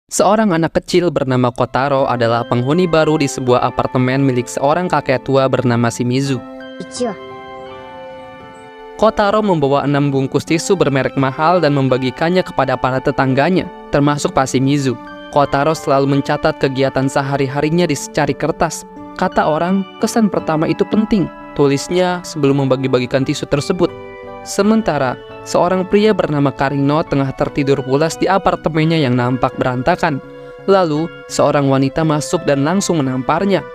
Seorang anak kecil bernama Kotaro adalah penghuni baru di sebuah apartemen milik seorang kakek tua bernama Shimizu. 1話 Kotaro membawa 6 bungkus tisu bermerek mahal dan membagikannya kepada para tetangganya, termasuk Pak Shimizu. Kotaro selalu mencatat kegiatan sehari-harinya di secari kertas. Kata orang, kesan pertama itu penting, tulisnya sebelum membagi-bagikan tisu tersebut. Sementara, seorang pria bernama Karino tengah tertidur pulas di apartemennya yang nampak berantakan. Lalu, seorang wanita masuk dan langsung menamparnya.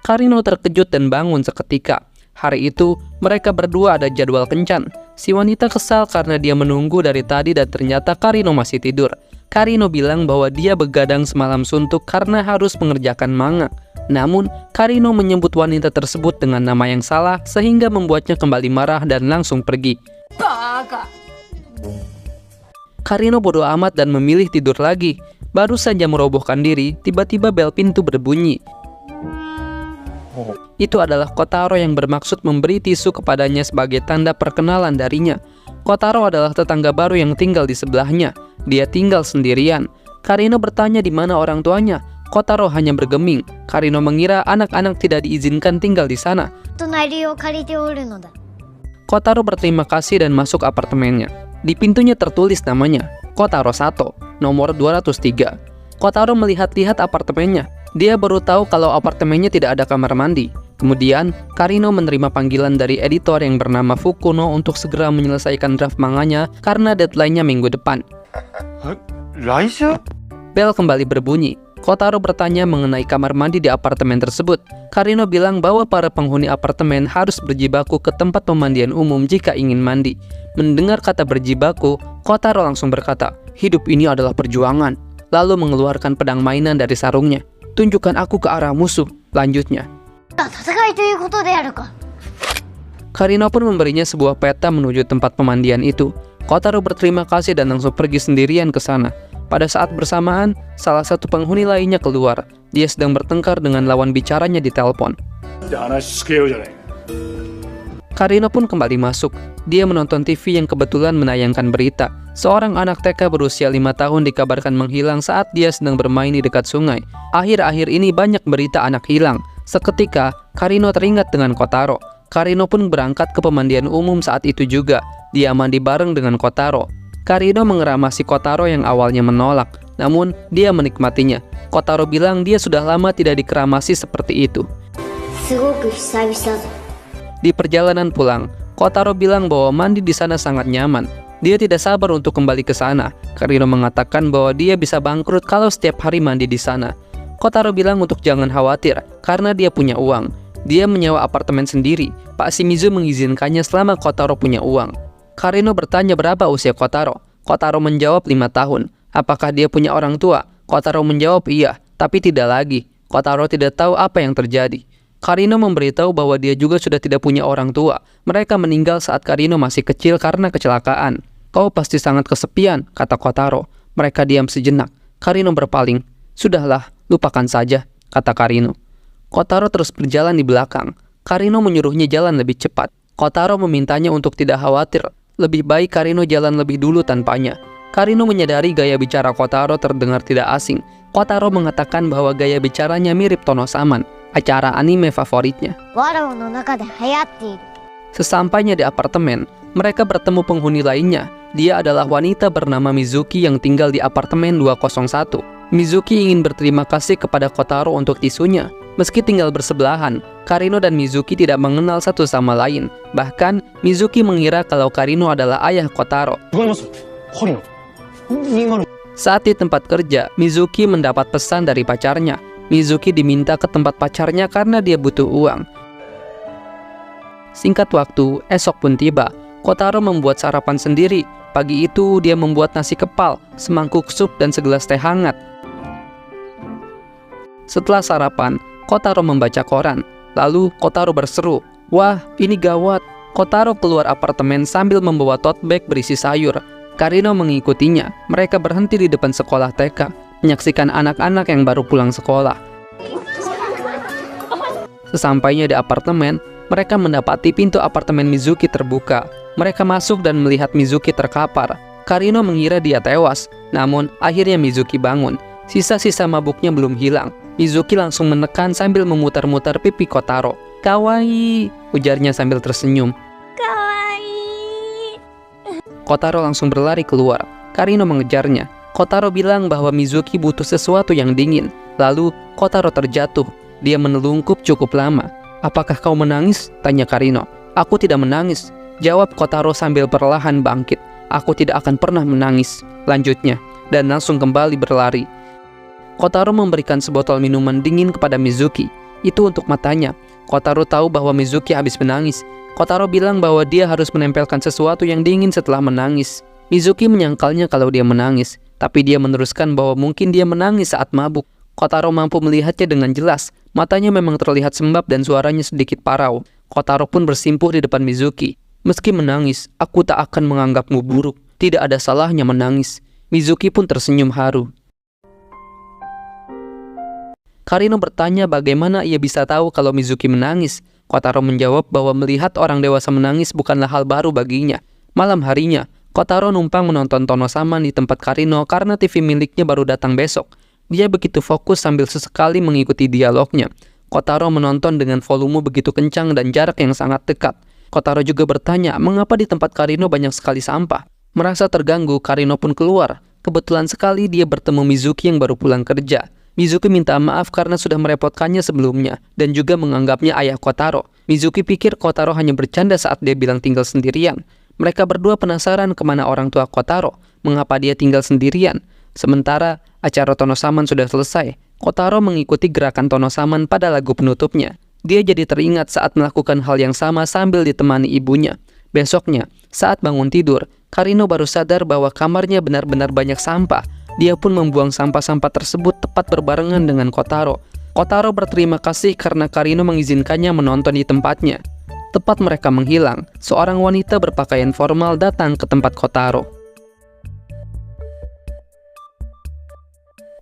Karino terkejut dan bangun seketika. Hari itu, mereka berdua ada jadwal kencan. Si wanita kesal karena dia menunggu dari tadi dan ternyata Karino masih tidur. Karino bilang bahwa dia begadang semalam suntuk karena harus mengerjakan manga. Namun, Karino menyebut wanita tersebut dengan nama yang salah sehingga membuatnya kembali marah dan langsung pergi. Baka. Karino bodoh amat dan memilih tidur lagi. Baru saja merobohkan diri, tiba-tiba bel pintu berbunyi. Itu adalah Kotaro yang bermaksud memberi tisu kepadanya sebagai tanda perkenalan darinya. Kotaro adalah tetangga baru yang tinggal di sebelahnya. Dia tinggal sendirian. Karino bertanya di mana orang tuanya. Kotaro hanya bergeming. Karino mengira anak-anak tidak diizinkan tinggal di sana. 隣を借りておるのだ Kotaro berterima kasih dan masuk apartemennya. Di pintunya tertulis namanya, Kotaro Sato, nomor 203. Kotaro melihat-lihat apartemennya. Dia baru tahu kalau apartemennya tidak ada kamar mandi. Kemudian, Karino menerima panggilan dari editor yang bernama Fukuno untuk segera menyelesaikan draft manganya karena deadline-nya minggu depan. Bel kembali berbunyi. Kotaro bertanya mengenai kamar mandi di apartemen tersebut. Karino bilang bahwa para penghuni apartemen harus berjibaku ke tempat pemandian umum jika ingin mandi. Mendengar kata berjibaku, Kotaro langsung berkata, "Hidup ini adalah perjuangan." Lalu mengeluarkan pedang mainan dari sarungnya. "Tunjukkan aku ke arah musuh," lanjutnya. 戦いということであるか Karino pun memberinya sebuah peta menuju tempat pemandian itu. Kotaro berterima kasih dan langsung pergi sendirian ke sana. Pada saat bersamaan, salah satu penghuni lainnya keluar. Dia sedang bertengkar dengan lawan bicaranya di telepon. Karino pun kembali masuk. Dia menonton TV yang kebetulan menayangkan berita. Seorang anak TK berusia 5 tahun dikabarkan menghilang saat dia sedang bermain di dekat sungai. Akhir-akhir ini banyak berita anak hilang. Seketika, Karino teringat dengan Kotaro. Karino pun berangkat ke pemandian umum saat itu juga. Dia mandi bareng dengan Kotaro. Karino mengeramasi Kotaro yang awalnya menolak, namun dia menikmatinya. Kotaro bilang dia sudah lama tidak dikeramasi seperti itu. すごく久々だぞ Di perjalanan pulang, Kotaro bilang bahwa mandi di sana sangat nyaman. Dia tidak sabar untuk kembali ke sana. Karino mengatakan bahwa dia bisa bangkrut kalau setiap hari mandi di sana. Kotaro bilang untuk jangan khawatir, karena dia punya uang. Dia menyewa apartemen sendiri. Pak Shimizu mengizinkannya selama Kotaro punya uang. Karino bertanya berapa usia Kotaro. Kotaro menjawab 5 tahun. Apakah dia punya orang tua? Kotaro menjawab iya, tapi tidak lagi. Kotaro tidak tahu apa yang terjadi. Karino memberitahu bahwa dia juga sudah tidak punya orang tua. Mereka meninggal saat Karino masih kecil karena kecelakaan. "Kau pasti sangat kesepian," kata Kotaro. Mereka diam sejenak. Karino berpaling. "Sudahlah, lupakan saja," kata Karino. Kotaro terus berjalan di belakang. Karino menyuruhnya jalan lebih cepat. Kotaro memintanya untuk tidak khawatir. Lebih baik Karino jalan lebih dulu tanpanya. Karino menyadari gaya bicara Kotaro terdengar tidak asing. Kotaro mengatakan bahwa gaya bicaranya mirip Tono-saman, acara anime favoritnya. わらわの中で流行っている Sesampainya di apartemen, mereka bertemu penghuni lainnya. Dia adalah wanita bernama Mizuki yang tinggal di apartemen 201. Mizuki ingin berterima kasih kepada Kotaro untuk tisunya. Meski tinggal bersebelahan, Karino dan Mizuki tidak mengenal satu sama lain. Bahkan, Mizuki mengira kalau Karino adalah ayah Kotaro. Saat di tempat kerja, Mizuki mendapat pesan dari pacarnya. Mizuki diminta ke tempat pacarnya karena dia butuh uang. Singkat waktu, esok pun tiba. Kotaro membuat sarapan sendiri. Pagi itu, dia membuat nasi kepal, semangkuk sup, dan segelas teh hangat. Setelah sarapan, Kotaro membaca koran. Lalu Kotaro berseru, "Wah, ini gawat." Kotaro keluar apartemen sambil membawa tote bag berisi sayur. Karino mengikutinya. Mereka berhenti di depan sekolah TK, menyaksikan anak-anak yang baru pulang sekolah. Sesampainya di apartemen, mereka mendapati pintu apartemen Mizuki terbuka. Mereka masuk dan melihat Mizuki terkapar. Karino mengira dia tewas, namun akhirnya Mizuki bangun. Sisa-sisa mabuknya belum hilang. Mizuki langsung menekan sambil memutar-mutar pipi Kotaro. "Kawaii," ujarnya sambil tersenyum. Kotaro langsung berlari keluar. Karino mengejarnya. Kotaro bilang bahwa Mizuki butuh sesuatu yang dingin. Lalu Kotaro terjatuh. Dia menelungkup cukup lama. "Apakah kau menangis?" tanya Karino. "Aku tidak menangis," jawab Kotaro sambil perlahan bangkit. "Aku tidak akan pernah menangis," lanjutnya, dan langsung kembali berlari. Kotaro memberikan sebotol minuman dingin kepada Mizuki. Itu untuk matanya. Kotaro tahu bahwa Mizuki habis menangis. Kotaro bilang bahwa dia harus menempelkan sesuatu yang dingin setelah menangis. Mizuki menyangkalnya kalau dia menangis, tapi dia meneruskan bahwa mungkin dia menangis saat mabuk. Kotaro mampu melihatnya dengan jelas. Matanya memang terlihat sembab dan suaranya sedikit parau. Kotaro pun bersimpuh di depan Mizuki. "Meski menangis, aku tak akan menganggapmu buruk. Tidak ada salahnya menangis." Mizuki pun tersenyum haru. Karino bertanya bagaimana ia bisa tahu kalau Mizuki menangis. Kotaro menjawab bahwa melihat orang dewasa menangis bukanlah hal baru baginya. Malam harinya, Kotaro numpang menonton Tonosaman di tempat Karino karena TV miliknya baru datang besok. Dia begitu fokus sambil sesekali mengikuti dialognya. Kotaro menonton dengan volume begitu kencang dan jarak yang sangat dekat. Kotaro juga bertanya mengapa di tempat Karino banyak sekali sampah. Merasa terganggu, Karino pun keluar. Kebetulan sekali dia bertemu Mizuki yang baru pulang kerja. Mizuki minta maaf karena sudah merepotkannya sebelumnya dan juga menganggapnya ayah Kotaro. Mizuki pikir Kotaro hanya bercanda saat dia bilang tinggal sendirian. Mereka berdua penasaran kemana orang tua Kotaro, mengapa dia tinggal sendirian. Sementara acara Tonosaman sudah selesai, Kotaro mengikuti gerakan Tonosaman pada lagu penutupnya. Dia jadi teringat saat melakukan hal yang sama sambil ditemani ibunya. Besoknya, saat bangun tidur, Karino baru sadar bahwa kamarnya benar-benar banyak sampah. Dia pun membuang sampah-sampah tersebut tepat berbarengan dengan Kotaro. Kotaro berterima kasih karena Karino mengizinkannya menonton di tempatnya. Tepat mereka menghilang, seorang wanita berpakaian formal datang ke tempat Kotaro.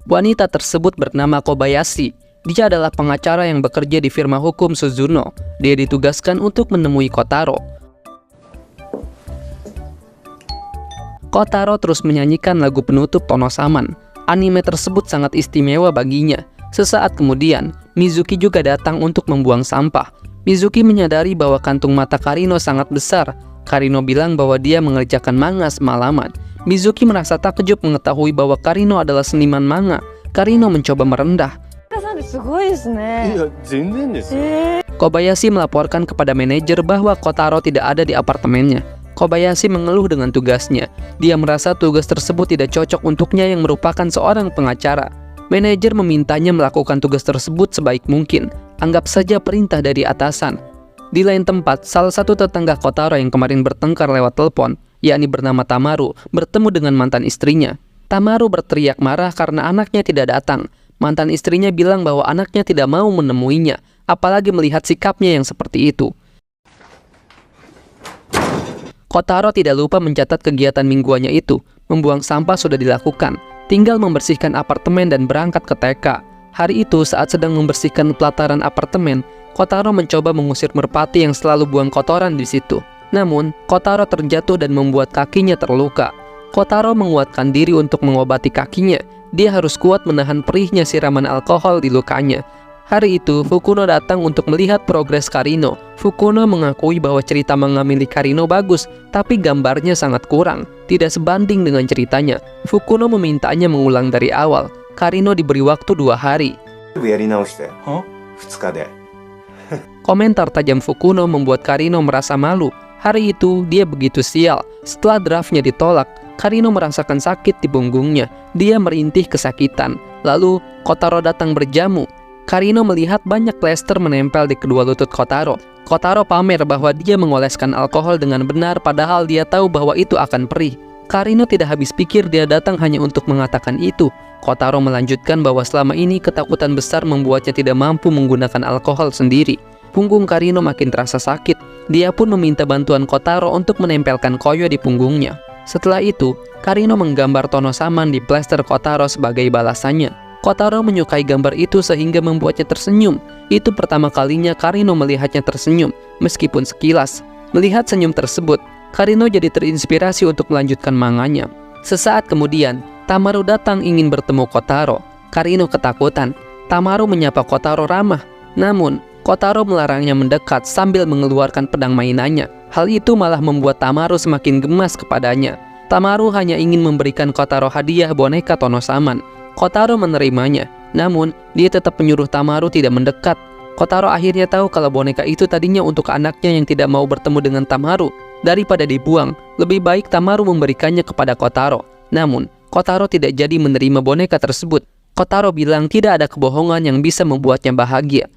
Wanita tersebut bernama Kobayashi. Dia adalah pengacara yang bekerja di firma hukum Suzuno. Dia ditugaskan untuk menemui Kotaro. Kotaro terus menyanyikan lagu penutup Tonosaman. Anime tersebut sangat istimewa baginya. Sesaat kemudian, Mizuki juga datang untuk membuang sampah. Mizuki menyadari bahwa kantung mata Karino sangat besar. Karino bilang bahwa dia mengerjakan manga semalaman. Mizuki merasa takjub mengetahui bahwa Karino adalah seniman manga. Karino mencoba merendah. Kobayashi melaporkan kepada manajer bahwa Kotaro tidak ada di apartemennya. Kobayashi mengeluh dengan tugasnya. Dia merasa tugas tersebut tidak cocok untuknya yang merupakan seorang pengacara. Manajer memintanya melakukan tugas tersebut sebaik mungkin. Anggap saja perintah dari atasan. Di lain tempat, salah satu tetangga Kotaro yang kemarin bertengkar lewat telepon, yakni bernama Tamaru, bertemu dengan mantan istrinya. Tamaru berteriak marah karena anaknya tidak datang. Mantan istrinya bilang bahwa anaknya tidak mau menemuinya, apalagi melihat sikapnya yang seperti itu. Kotaro tidak lupa mencatat kegiatan mingguannya itu. Membuang sampah sudah dilakukan, tinggal membersihkan apartemen dan berangkat ke TK. Hari itu saat sedang membersihkan pelataran apartemen, Kotaro mencoba mengusir merpati yang selalu buang kotoran di situ. Namun, Kotaro terjatuh dan membuat kakinya terluka. Kotaro menguatkan diri untuk mengobati kakinya. Dia harus kuat menahan perihnya siraman alkohol di lukanya. Hari itu, Fukuno datang untuk melihat progres Karino. Fukuno mengakui bahwa cerita manga milik Karino bagus, tapi gambarnya sangat kurang, tidak sebanding dengan ceritanya. Fukuno memintanya mengulang dari awal. Karino diberi waktu 2 hari. Komentar tajam Fukuno membuat Karino merasa malu. Hari itu, dia begitu sial. Setelah draftnya ditolak, Karino merasakan sakit di punggungnya. Dia merintih kesakitan. Lalu, Kotaro datang berjamu. Karino melihat banyak plester menempel di kedua lutut Kotaro. Kotaro pamer bahwa dia mengoleskan alkohol dengan benar padahal dia tahu bahwa itu akan perih. Karino tidak habis pikir dia datang hanya untuk mengatakan itu. Kotaro melanjutkan bahwa selama ini ketakutan besar membuatnya tidak mampu menggunakan alkohol sendiri. Punggung Karino makin terasa sakit. Dia pun meminta bantuan Kotaro untuk menempelkan koyo di punggungnya. Setelah itu, Karino menggambar Tonosaman di plester Kotaro sebagai balasannya. Kotaro menyukai gambar itu sehingga membuatnya tersenyum. Itu pertama kalinya Karino melihatnya tersenyum, meskipun sekilas. Melihat senyum tersebut, Karino jadi terinspirasi untuk melanjutkan manganya. Sesaat kemudian, Tamaru datang ingin bertemu Kotaro. Karino ketakutan. Tamaru menyapa Kotaro ramah. Namun, Kotaro melarangnya mendekat sambil mengeluarkan pedang mainannya. Hal itu malah membuat Tamaru semakin gemas kepadanya. Tamaru hanya ingin memberikan Kotaro hadiah boneka Tonosaman. Kotaro menerimanya, namun dia tetap menyuruh Tamaru tidak mendekat. Kotaro akhirnya tahu kalau boneka itu tadinya untuk anaknya yang tidak mau bertemu dengan Tamaru. Daripada dibuang, lebih baik Tamaru memberikannya kepada Kotaro. Namun, Kotaro tidak jadi menerima boneka tersebut. Kotaro bilang tidak ada kebohongan yang bisa membuatnya bahagia.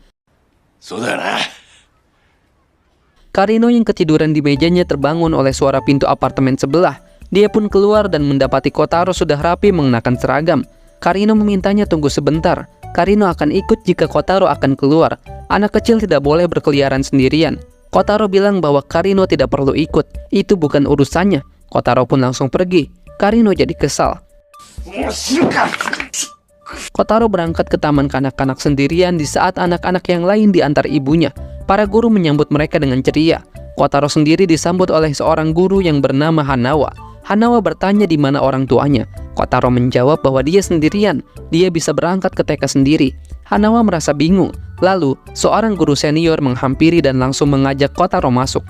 Karino yang ketiduran di mejanya terbangun oleh suara pintu apartemen sebelah. Dia pun keluar dan mendapati Kotaro sudah rapi mengenakan seragam. Karino memintanya tunggu sebentar. Karino akan ikut jika Kotaro akan keluar. Anak kecil tidak boleh berkeliaran sendirian. Kotaro bilang bahwa Karino tidak perlu ikut. Itu bukan urusannya. Kotaro pun langsung pergi. Karino jadi kesal. Kotaro berangkat ke taman kanak-kanak sendirian di saat anak-anak yang lain diantar ibunya. Para guru menyambut mereka dengan ceria. Kotaro sendiri disambut oleh seorang guru yang bernama Hanawa. Hanawa bertanya di mana orang tuanya. Kotaro menjawab bahwa dia sendirian. Dia bisa berangkat ke TK sendiri. Hanawa merasa bingung. Lalu, seorang guru senior menghampiri dan langsung mengajak Kotaro masuk.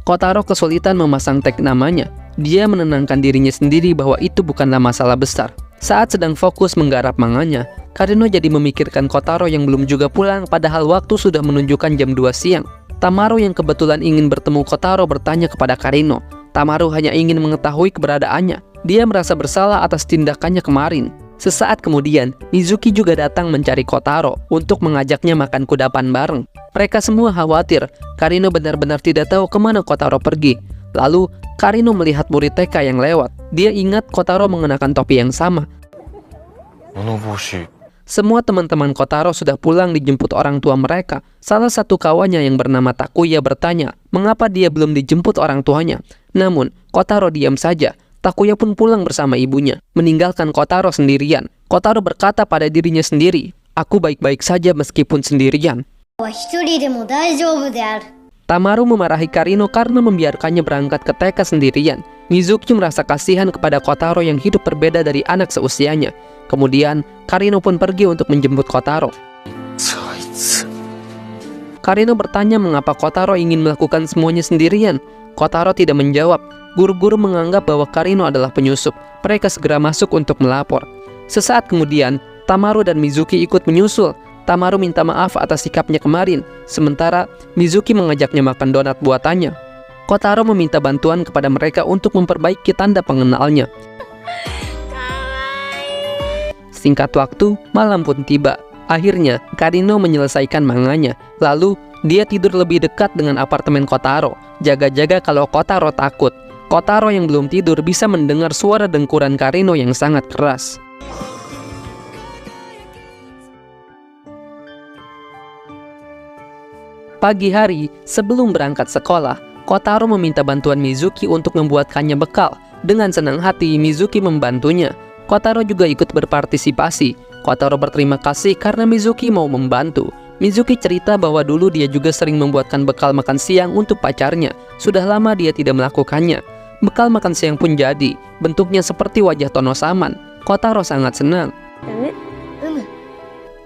Kotaro kesulitan memasang tag namanya. Dia menenangkan dirinya sendiri bahwa itu bukanlah masalah besar. Saat sedang fokus menggarap manganya, Karino jadi memikirkan Kotaro yang belum juga pulang padahal waktu sudah menunjukkan jam 2 siang. Tamaru yang kebetulan ingin bertemu Kotaro bertanya kepada Karino. Tamaru hanya ingin mengetahui keberadaannya. Dia merasa bersalah atas tindakannya kemarin. Sesaat kemudian, Mizuki juga datang mencari Kotaro untuk mengajaknya makan kudapan bareng. Mereka semua khawatir. Karino benar-benar tidak tahu kemana Kotaro pergi. Lalu, Karino melihat murid TK yang lewat. Dia ingat Kotaro mengenakan topi yang sama. Semua teman-teman Kotaro sudah pulang dijemput orang tua mereka. Salah satu kawannya yang bernama Takuya bertanya, mengapa dia belum dijemput orang tuanya. Namun, Kotaro diam saja. Takuya pun pulang bersama ibunya, meninggalkan Kotaro sendirian. Kotaro berkata pada dirinya sendiri, "Aku baik-baik saja meskipun sendirian." Tamaru memarahi Karino karena membiarkannya berangkat ke TK sendirian. Mizuki merasa kasihan kepada Kotaro yang hidup berbeda dari anak seusianya. Kemudian, Karino pun pergi untuk menjemput Kotaro. Karino bertanya mengapa Kotaro ingin melakukan semuanya sendirian. Kotaro tidak menjawab. Guru-guru menganggap bahwa Karino adalah penyusup. Mereka segera masuk untuk melapor. Sesaat kemudian, Tamaru dan Mizuki ikut menyusul. Tamaru minta maaf atas sikapnya kemarin, sementara Mizuki mengajaknya makan donat buatannya. Kotaro meminta bantuan kepada mereka untuk memperbaiki tanda pengenalnya. Singkat waktu, malam pun tiba. Akhirnya, Karino menyelesaikan manganya. Lalu, dia tidur lebih dekat dengan apartemen Kotaro. Jaga-jaga kalau Kotaro takut. Kotaro yang belum tidur bisa mendengar suara dengkuran Karino yang sangat keras. Pagi hari, sebelum berangkat sekolah, Kotaro meminta bantuan Mizuki untuk membuatkannya bekal. Dengan senang hati, Mizuki membantunya. Kotaro juga ikut berpartisipasi. Kotaro berterima kasih karena Mizuki mau membantu. Mizuki cerita bahwa dulu dia juga sering membuatkan bekal makan siang untuk pacarnya. Sudah lama dia tidak melakukannya. Bekal makan siang pun jadi. Bentuknya seperti wajah Tonosaman. Kotaro sangat senang.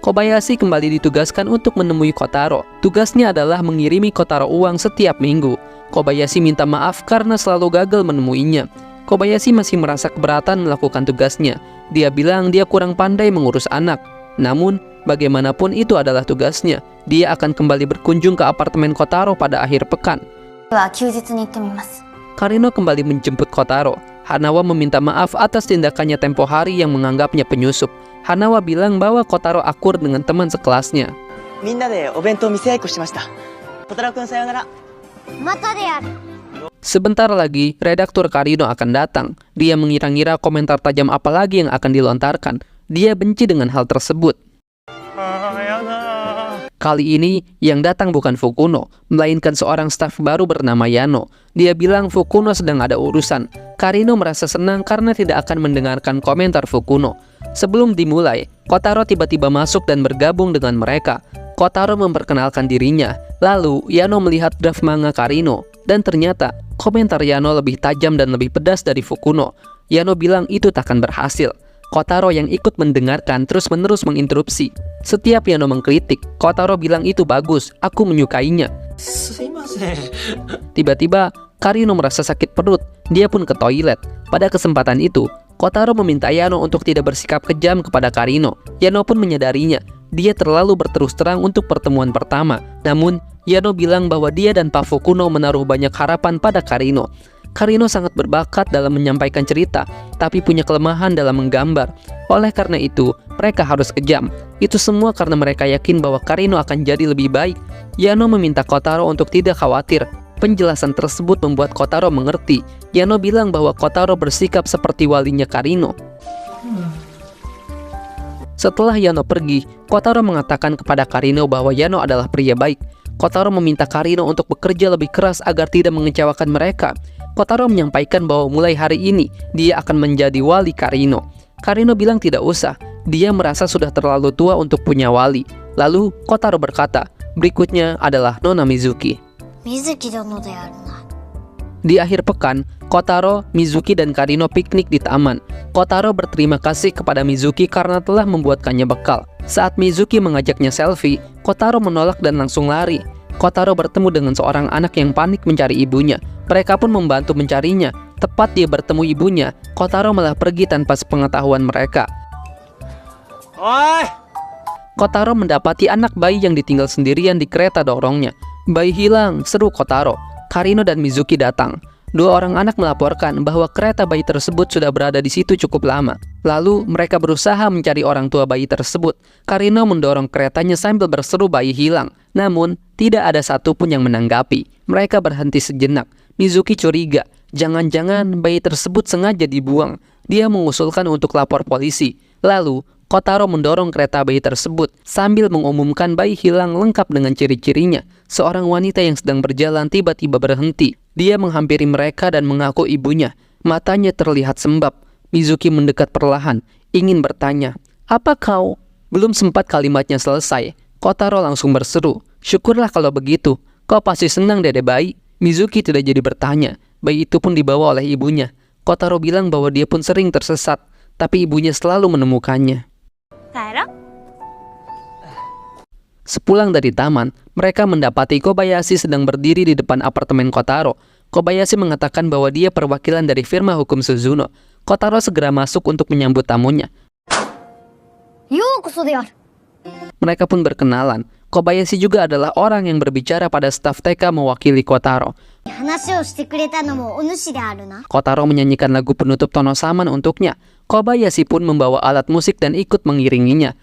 Kobayashi kembali ditugaskan untuk menemui Kotaro. Tugasnya adalah mengirimi Kotaro uang setiap minggu. Kobayashi minta maaf karena selalu gagal menemuinya. Kobayashi masih merasa keberatan melakukan tugasnya. Dia bilang dia kurang pandai mengurus anak. Namun, bagaimanapun itu adalah tugasnya. Dia akan kembali berkunjung ke apartemen Kotaro pada akhir pekan. Karino kembali menjemput Kotaro. Hanawa meminta maaf atas tindakannya tempo hari yang menganggapnya penyusup. Hanawa bilang bahwa Kotaro akur dengan teman sekelasnya. Sebentar lagi, redaktur Karino akan datang. Dia mengira-ngira komentar tajam apa lagi yang akan dilontarkan. Dia benci dengan hal tersebut. Kali ini, yang datang bukan Fukuno, melainkan seorang staf baru bernama Yano. Dia bilang Fukuno sedang ada urusan. Karino merasa senang karena tidak akan mendengarkan komentar Fukuno. Sebelum dimulai, Kotaro tiba-tiba masuk dan bergabung dengan mereka. Kotaro memperkenalkan dirinya. Lalu, Yano melihat draft manga Karino, dan ternyata komentar Yano lebih tajam dan lebih pedas dari Fukuno. Yano bilang itu takkan berhasil. Kotaro yang ikut mendengarkan terus-menerus menginterupsi. Setiap Yano mengkritik, Kotaro bilang itu bagus, aku menyukainya. Tiba-tiba, Karino merasa sakit perut, dia pun ke toilet. Pada kesempatan itu, Kotaro meminta Yano untuk tidak bersikap kejam kepada Karino. Yano pun menyadarinya, dia terlalu berterus terang untuk pertemuan pertama. Namun, Yano bilang bahwa dia dan Pak Fukuno menaruh banyak harapan pada Karino. Karino sangat berbakat dalam menyampaikan cerita, tapi punya kelemahan dalam menggambar. Oleh karena itu, mereka harus kejam. Itu semua karena mereka yakin bahwa Karino akan jadi lebih baik. Yano meminta Kotaro untuk tidak khawatir. Penjelasan tersebut membuat Kotaro mengerti. Yano bilang bahwa Kotaro bersikap seperti walinya Karino. Setelah Yano pergi, Kotaro mengatakan kepada Karino bahwa Yano adalah pria baik. Kotaro meminta Karino untuk bekerja lebih keras agar tidak mengecewakan mereka. Kotaro menyampaikan bahwa mulai hari ini, dia akan menjadi wali Karino. Karino bilang tidak usah, dia merasa sudah terlalu tua untuk punya wali. Lalu, Kotaro berkata, berikutnya adalah Nona Mizuki. 水木殿であるな。 Di akhir pekan, Kotaro, Mizuki, dan Karino piknik di taman. Kotaro berterima kasih kepada Mizuki karena telah membuatkannya bekal. Saat Mizuki mengajaknya selfie, Kotaro menolak dan langsung lari. Kotaro bertemu dengan seorang anak yang panik mencari ibunya. Mereka pun membantu mencarinya. Tepat dia bertemu ibunya, Kotaro malah pergi tanpa sepengetahuan mereka. Kotaro mendapati anak bayi yang ditinggal sendirian di kereta dorongnya. Bayi hilang, seru Kotaro. Karino dan Mizuki datang. Dua orang anak melaporkan bahwa kereta bayi tersebut sudah berada di situ cukup lama. Lalu mereka berusaha mencari orang tua bayi tersebut. Karino mendorong keretanya sambil berseru bayi hilang. Namun, tidak ada satupun yang menanggapi. Mereka berhenti sejenak. Mizuki curiga, jangan-jangan bayi tersebut sengaja dibuang. Dia mengusulkan untuk lapor polisi. Lalu, Kotaro mendorong kereta bayi tersebut sambil mengumumkan bayi hilang lengkap dengan ciri-cirinya. Seorang wanita yang sedang berjalan tiba-tiba berhenti. Dia menghampiri mereka dan mengaku ibunya. Matanya terlihat sembab. Mizuki mendekat perlahan, ingin bertanya, "Apa kau?" Belum sempat kalimatnya selesai, Kotaro langsung berseru, "Syukurlah kalau begitu. Kau pasti senang dede bayi." Mizuki tidak jadi bertanya. Bayi itu pun dibawa oleh ibunya. Kotaro bilang bahwa dia pun sering tersesat, tapi ibunya selalu menemukannya. Sepulang dari taman, mereka mendapati Kobayashi sedang berdiri di depan apartemen Kotaro. Kobayashi mengatakan bahwa dia perwakilan dari firma hukum Suzuno. Kotaro segera masuk untuk menyambut tamunya. ようこそである。 Mereka pun berkenalan. Kobayashi juga adalah orang yang berbicara pada staf TK mewakili Kotaro. 話をしてくれたのもお主であるな。 Kotaro menyanyikan lagu penutup Tonosaman untuknya. Kobayashi pun membawa alat musik dan ikut mengiringinya.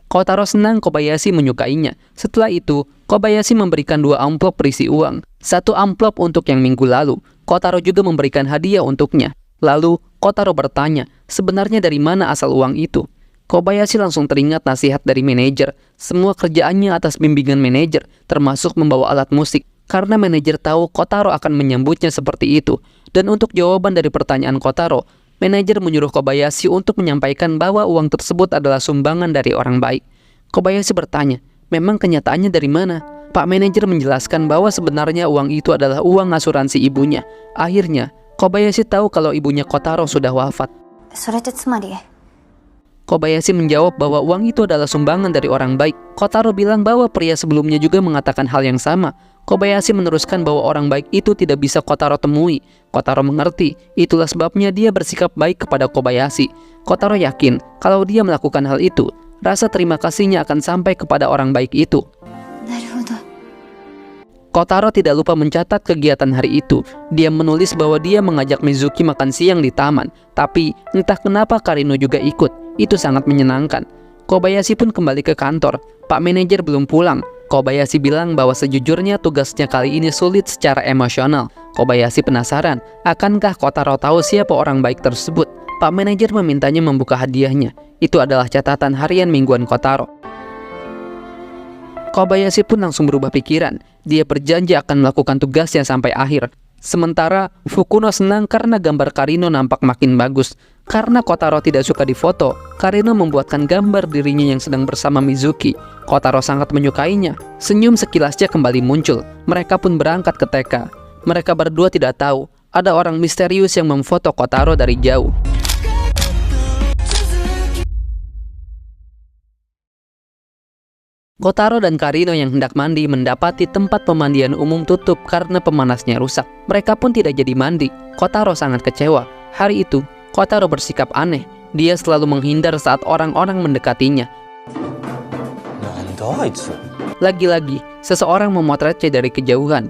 Kotaro senang Kobayashi menyukainya. Setelah itu, Kobayashi memberikan 2 amplop berisi uang. 1 amplop untuk yang minggu lalu. Kotaro juga memberikan hadiah untuknya. Lalu, Kotaro bertanya, sebenarnya dari mana asal uang itu? Kobayashi langsung teringat nasihat dari manajer. Semua kerjaannya atas bimbingan manajer, termasuk membawa alat musik. Karena manajer tahu Kotaro akan menyambutnya seperti itu. Dan untuk jawaban dari pertanyaan Kotaro, manajer menyuruh Kobayashi untuk menyampaikan bahwa uang tersebut adalah sumbangan dari orang baik. Kobayashi bertanya, memang kenyataannya dari mana? Pak manajer menjelaskan bahwa sebenarnya uang itu adalah uang asuransi ibunya. Akhirnya, Kobayashi tahu kalau ibunya Kotaro sudah wafat. それってつまり、 Kobayashi menjawab bahwa uang itu adalah sumbangan dari orang baik. Kotaro bilang bahwa pria sebelumnya juga mengatakan hal yang sama. Kobayashi meneruskan bahwa orang baik itu tidak bisa Kotaro temui. Kotaro mengerti, itulah sebabnya dia bersikap baik kepada Kobayashi. Kotaro yakin kalau dia melakukan hal itu, rasa terima kasihnya akan sampai kepada orang baik itu. なるほど。 Kotaro tidak lupa mencatat kegiatan hari itu. Dia menulis bahwa dia mengajak Mizuki makan siang di taman. Tapi entah kenapa Karino juga ikut. Itu sangat menyenangkan. Kobayashi pun kembali ke kantor. Pak manajer belum pulang. Kobayashi bilang bahwa sejujurnya tugasnya kali ini sulit secara emosional. Kobayashi penasaran, akankah Kotaro tahu siapa orang baik tersebut? Pak manajer memintanya membuka hadiahnya. Itu adalah catatan harian mingguan Kotaro. Kobayashi pun langsung berubah pikiran. Dia berjanji akan melakukan tugasnya sampai akhir. Sementara Fukuno senang karena gambar Karino nampak makin bagus. Karena Kotaro tidak suka difoto, Karino membuatkan gambar dirinya yang sedang bersama Mizuki. Kotaro sangat menyukainya. Senyum sekilasnya kembali muncul. Mereka pun berangkat ke TK. Mereka berdua tidak tahu ada orang misterius yang memfoto Kotaro dari jauh. Kotaro dan Karino yang hendak mandi mendapati tempat pemandian umum tutup karena pemanasnya rusak. Mereka pun tidak jadi mandi. Kotaro sangat kecewa. Hari itu, Kotaro bersikap aneh. Dia selalu menghindar saat orang-orang mendekatinya. Lagi-lagi, seseorang memotretnya dari kejauhan.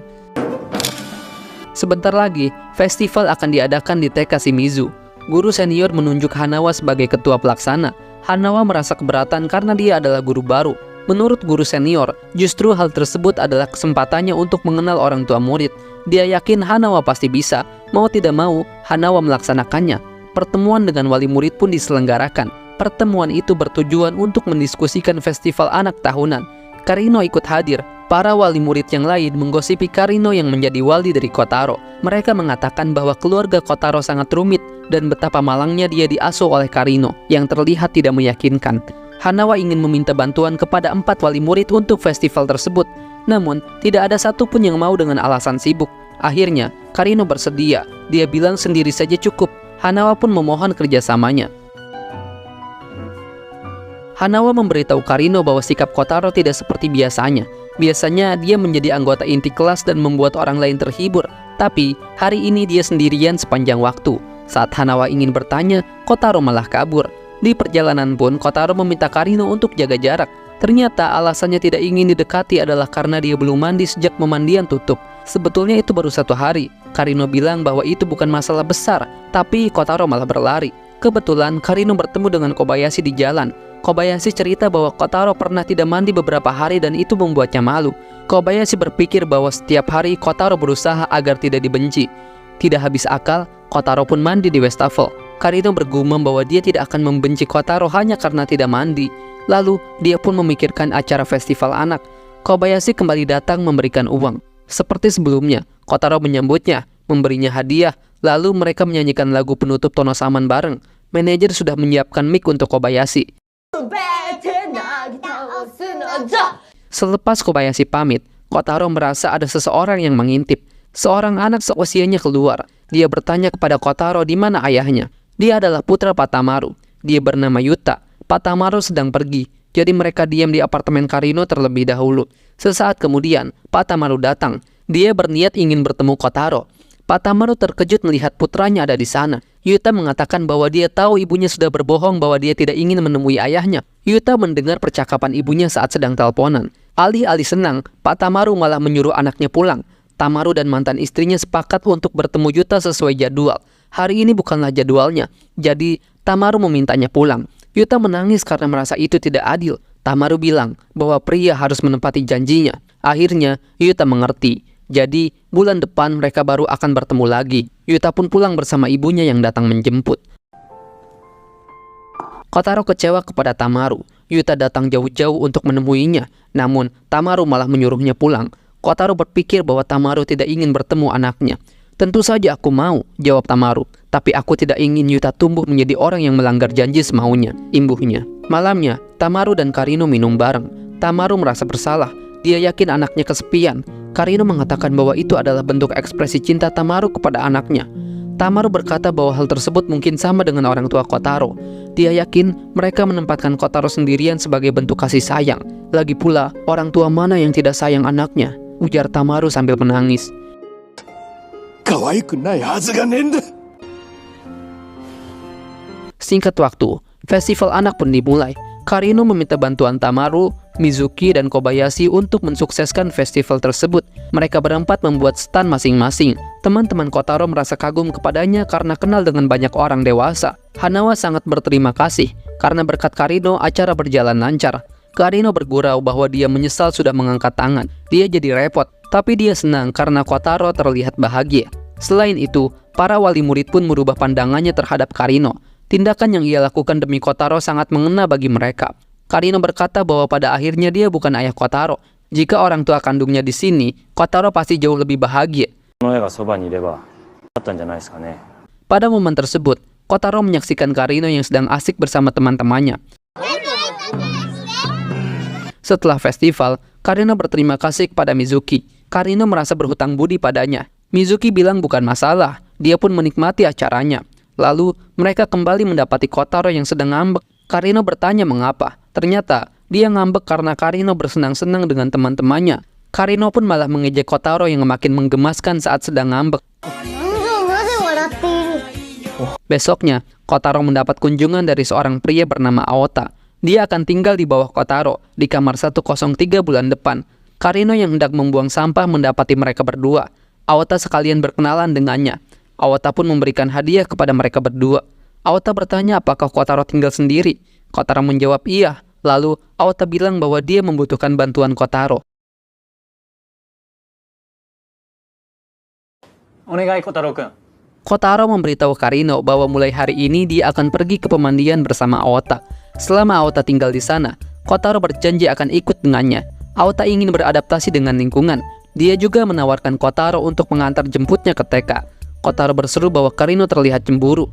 Sebentar lagi, festival akan diadakan di TK Shimizu. Guru senior menunjuk Hanawa sebagai ketua pelaksana. Hanawa merasa keberatan karena dia adalah guru baru. Menurut guru senior, justru hal tersebut adalah kesempatannya untuk mengenal orang tua murid. Dia yakin Hanawa pasti bisa. Mau tidak mau, Hanawa melaksanakannya. Pertemuan dengan wali murid pun diselenggarakan. Pertemuan itu bertujuan untuk mendiskusikan festival anak tahunan. Karino ikut hadir. Para wali murid yang lain menggosipi Karino yang menjadi wali dari Kotaro. Mereka mengatakan bahwa keluarga Kotaro sangat rumit dan betapa malangnya dia diasuh oleh Karino yang terlihat tidak meyakinkan. Hanawa ingin meminta bantuan kepada 4 wali murid untuk festival tersebut. Namun, tidak ada satupun yang mau dengan alasan sibuk. Akhirnya, Karino bersedia. Dia bilang sendiri saja cukup. Hanawa pun memohon kerjasamanya. Hanawa memberitahu Karino bahwa sikap Kotaro tidak seperti biasanya. Biasanya dia menjadi anggota inti kelas dan membuat orang lain terhibur. Tapi hari ini dia sendirian sepanjang waktu. Saat Hanawa ingin bertanya, Kotaro malah kabur. Di perjalanan pun Kotaro meminta Karino untuk jaga jarak. Ternyata alasannya tidak ingin didekati adalah karena dia belum mandi sejak pemandian tutup. Sebetulnya itu baru 1 hari. Karino bilang bahwa itu bukan masalah besar, tapi Kotaro malah berlari. Kebetulan Karino bertemu dengan Kobayashi di jalan. Kobayashi cerita bahwa Kotaro pernah tidak mandi beberapa hari dan itu membuatnya malu. Kobayashi berpikir bahwa setiap hari Kotaro berusaha agar tidak dibenci. Tidak habis akal, Kotaro pun mandi di wastafel. Karino bergumam bahwa dia tidak akan membenci Kotaro hanya karena tidak mandi. Lalu, dia pun memikirkan acara festival anak. Kobayashi kembali datang memberikan uang. Seperti sebelumnya, Kotaro menyambutnya, memberinya hadiah, lalu mereka menyanyikan lagu penutup Tonosaman bareng. Manajer sudah menyiapkan mic untuk Kobayashi. Selepas Kobayashi pamit, Kotaro merasa ada seseorang yang mengintip. Seorang anak seusianya keluar. Dia bertanya kepada Kotaro di mana ayahnya. Dia adalah putra Patamaru. Dia bernama Yuta. Patamaru sedang pergi, jadi mereka diam di apartemen Karino terlebih dahulu. Sesaat kemudian, Patamaru datang. Dia berniat ingin bertemu Kotaro. Patamaru terkejut melihat putranya ada di sana. Yuta mengatakan bahwa dia tahu ibunya sudah berbohong bahwa dia tidak ingin menemui ayahnya. Yuta mendengar percakapan ibunya saat sedang teleponan. Alih-alih senang, Patamaru malah menyuruh anaknya pulang. Tamaru dan mantan istrinya sepakat untuk bertemu Yuta sesuai jadwal. Hari ini bukanlah jadwalnya, jadi Tamaru memintanya pulang. Yuta menangis karena merasa itu tidak adil. Tamaru bilang bahwa pria harus menepati janjinya. Akhirnya, Yuta mengerti. Jadi, bulan depan mereka baru akan bertemu lagi. Yuta pun pulang bersama ibunya yang datang menjemput. Kotaro kecewa kepada Tamaru. Yuta datang jauh-jauh untuk menemuinya. Namun, Tamaru malah menyuruhnya pulang. Kotaro berpikir bahwa Tamaru tidak ingin bertemu anaknya. Tentu saja aku mau, jawab Tamaru. Tapi aku tidak ingin Yuta tumbuh menjadi orang yang melanggar janji semaunya, imbuhnya. Malamnya, Tamaru dan Karino minum bareng. Tamaru merasa bersalah. Dia yakin anaknya kesepian. Karino mengatakan bahwa itu adalah bentuk ekspresi cinta Tamaru kepada anaknya. Tamaru berkata bahwa hal tersebut mungkin sama dengan orang tua Kotaro. Dia yakin mereka menempatkan Kotaro sendirian sebagai bentuk kasih sayang. Lagi pula, orang tua mana yang tidak sayang anaknya? Ujar Tamaru sambil menangis. Singkat waktu, festival anak pun dimulai. Karino meminta bantuan Tamaru, Mizuki, dan Kobayashi untuk mensukseskan festival tersebut. Mereka berempat membuat stand masing-masing. Teman-teman Kotaro merasa kagum kepadanya karena kenal dengan banyak orang dewasa. Hanawa sangat berterima kasih karena berkat Karino acara berjalan lancar. Karino bergurau bahwa dia menyesal sudah mengangkat tangan. Dia jadi repot, tapi dia senang karena Kotaro terlihat bahagia. Selain itu, para wali murid pun merubah pandangannya terhadap Karino. Tindakan yang ia lakukan demi Kotaro sangat mengena bagi mereka. Karino berkata bahwa pada akhirnya dia bukan ayah Kotaro. Jika orang tua kandungnya di sini, Kotaro pasti jauh lebih bahagia. Pada momen tersebut, Kotaro menyaksikan Karino yang sedang asik bersama teman-temannya. Setelah festival, Karino berterima kasih kepada Mizuki. Karino merasa berhutang budi padanya. Mizuki bilang bukan masalah, dia pun menikmati acaranya. Lalu, mereka kembali mendapati Kotaro yang sedang ngambek. Karino bertanya mengapa. Ternyata, dia ngambek karena Karino bersenang-senang dengan teman-temannya. Karino pun malah mengejek Kotaro yang makin menggemaskan saat sedang ngambek. Besoknya, Kotaro mendapat kunjungan dari seorang pria bernama Aota. Dia akan tinggal di bawah Kotaro, di kamar 103 bulan depan. Karino yang hendak membuang sampah mendapati mereka berdua. Aota sekalian berkenalan dengannya. Aota pun memberikan hadiah kepada mereka berdua. Aota bertanya apakah Kotaro tinggal sendiri. Kotaro menjawab iya. Lalu, Aota bilang bahwa dia membutuhkan bantuan Kotaro. Onegai Kotaro-kun. Kotaro memberitahu Karino bahwa mulai hari ini dia akan pergi ke pemandian bersama Aota. Selama Aota tinggal di sana, Kotaro berjanji akan ikut dengannya. Aota ingin beradaptasi dengan lingkungan. Dia juga menawarkan Kotaro untuk mengantar jemputnya ke TK. Kotaro berseru bahwa Karino terlihat cemburu.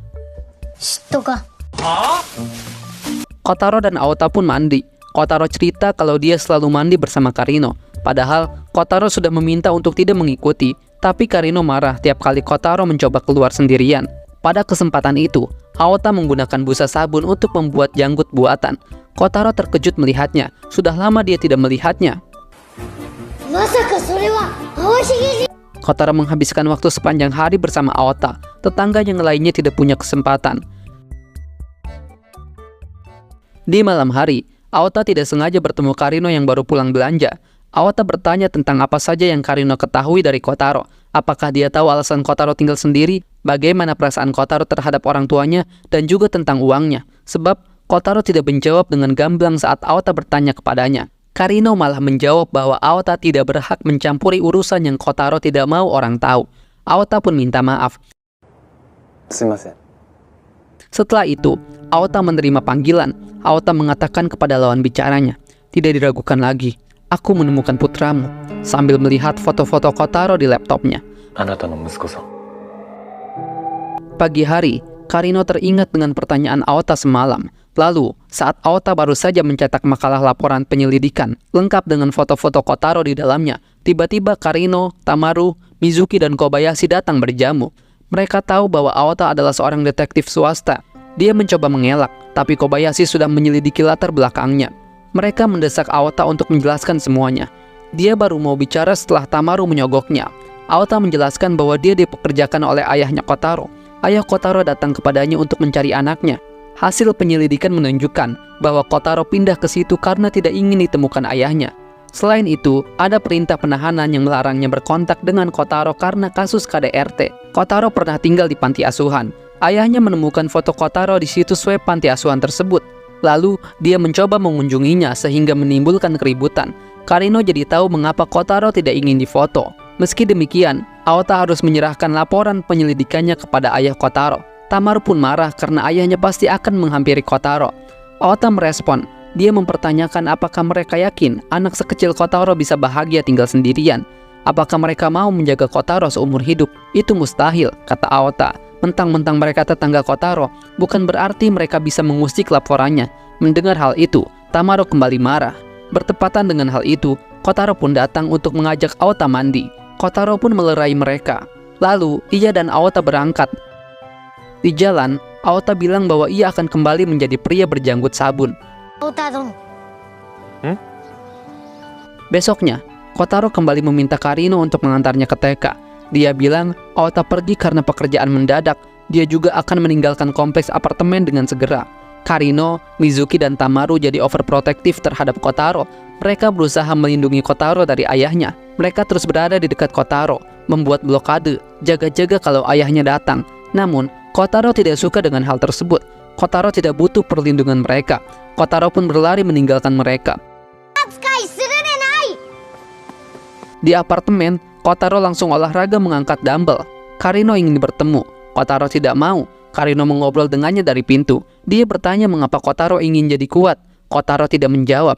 Kotaro dan Aota pun mandi. Kotaro cerita kalau dia selalu mandi bersama Karino. Padahal, Kotaro sudah meminta untuk tidak mengikuti. Tapi Karino marah tiap kali Kotaro mencoba keluar sendirian. Pada kesempatan itu, Aota menggunakan busa sabun untuk membuat janggut buatan. Kotaro terkejut melihatnya. Sudah lama dia tidak melihatnya. Kotaro menghabiskan waktu sepanjang hari bersama Aota. Tetangga yang lainnya tidak punya kesempatan. Di malam hari, Aota tidak sengaja bertemu Karino yang baru pulang belanja. Aota bertanya tentang apa saja yang Karino ketahui dari Kotaro. Apakah dia tahu alasan Kotaro tinggal sendiri, bagaimana perasaan Kotaro terhadap orang tuanya, dan juga tentang uangnya. Sebab Kotaro tidak menjawab dengan gamblang saat Aota bertanya kepadanya. Karino malah menjawab bahwa Aota tidak berhak mencampuri urusan yang Kotaro tidak mau orang tahu. Aota pun minta maaf. Sumimasen. Setelah itu, Aota menerima panggilan. Aota mengatakan kepada lawan bicaranya, "Tidak diragukan lagi. Aku menemukan putramu," sambil melihat foto-foto Kotaro di laptopnya. Anata no musuko-san. Pagi hari, Karino teringat dengan pertanyaan Aota semalam. Lalu, saat Aota baru saja mencetak makalah laporan penyelidikan, lengkap dengan foto-foto Kotaro di dalamnya, tiba-tiba Karino, Tamaru, Mizuki, dan Kobayashi datang berjamu. Mereka tahu bahwa Aota adalah seorang detektif swasta. Dia mencoba mengelak, tapi Kobayashi sudah menyelidiki latar belakangnya. Mereka mendesak Aota untuk menjelaskan semuanya. Dia baru mau bicara setelah Tamaru menyogoknya. Aota menjelaskan bahwa dia dipekerjakan oleh ayahnya Kotaro. Ayah Kotaro datang kepadanya untuk mencari anaknya. Hasil penyelidikan menunjukkan bahwa Kotaro pindah ke situ karena tidak ingin ditemukan ayahnya. Selain itu, ada perintah penahanan yang melarangnya berkontak dengan Kotaro karena kasus KDRT. Kotaro pernah tinggal di panti asuhan. Ayahnya menemukan foto Kotaro di situs web panti asuhan tersebut. Lalu, dia mencoba mengunjunginya sehingga menimbulkan keributan. Karino jadi tahu mengapa Kotaro tidak ingin difoto. Meski demikian, Aota harus menyerahkan laporan penyelidikannya kepada ayah Kotaro. Tamaru pun marah karena ayahnya pasti akan menghampiri Kotaro. Aota merespon. Dia mempertanyakan apakah mereka yakin anak sekecil Kotaro bisa bahagia tinggal sendirian. Apakah mereka mau menjaga Kotaro seumur hidup? Itu mustahil, kata Aota. Mentang-mentang mereka tetangga Kotaro, bukan berarti mereka bisa mengusik laporannya. Mendengar hal itu, Tamaru kembali marah. Bertepatan dengan hal itu, Kotaro pun datang untuk mengajak Aota mandi. Kotaro pun melerai mereka. Lalu, ia dan Aota berangkat. Di jalan, Aota bilang bahwa ia akan kembali menjadi pria berjanggut sabun. Besoknya, Kotaro kembali meminta Karino untuk mengantarnya ke TK. Dia bilang Aota pergi karena pekerjaan mendadak. Dia juga akan meninggalkan kompleks apartemen dengan segera. Karino, Mizuki, dan Tamaru jadi overprotektif terhadap Kotaro. Mereka berusaha melindungi Kotaro dari ayahnya. Mereka terus berada di dekat Kotaro, membuat blokade, jaga-jaga kalau ayahnya datang. Namun, Kotaro tidak suka dengan hal tersebut. Kotaro tidak butuh perlindungan mereka. Kotaro pun berlari meninggalkan mereka. Di apartemen, Kotaro langsung olahraga mengangkat dumbbell. Karino ingin bertemu. Kotaro tidak mau. Karino mengobrol dengannya dari pintu. Dia bertanya mengapa Kotaro ingin jadi kuat. Kotaro tidak menjawab.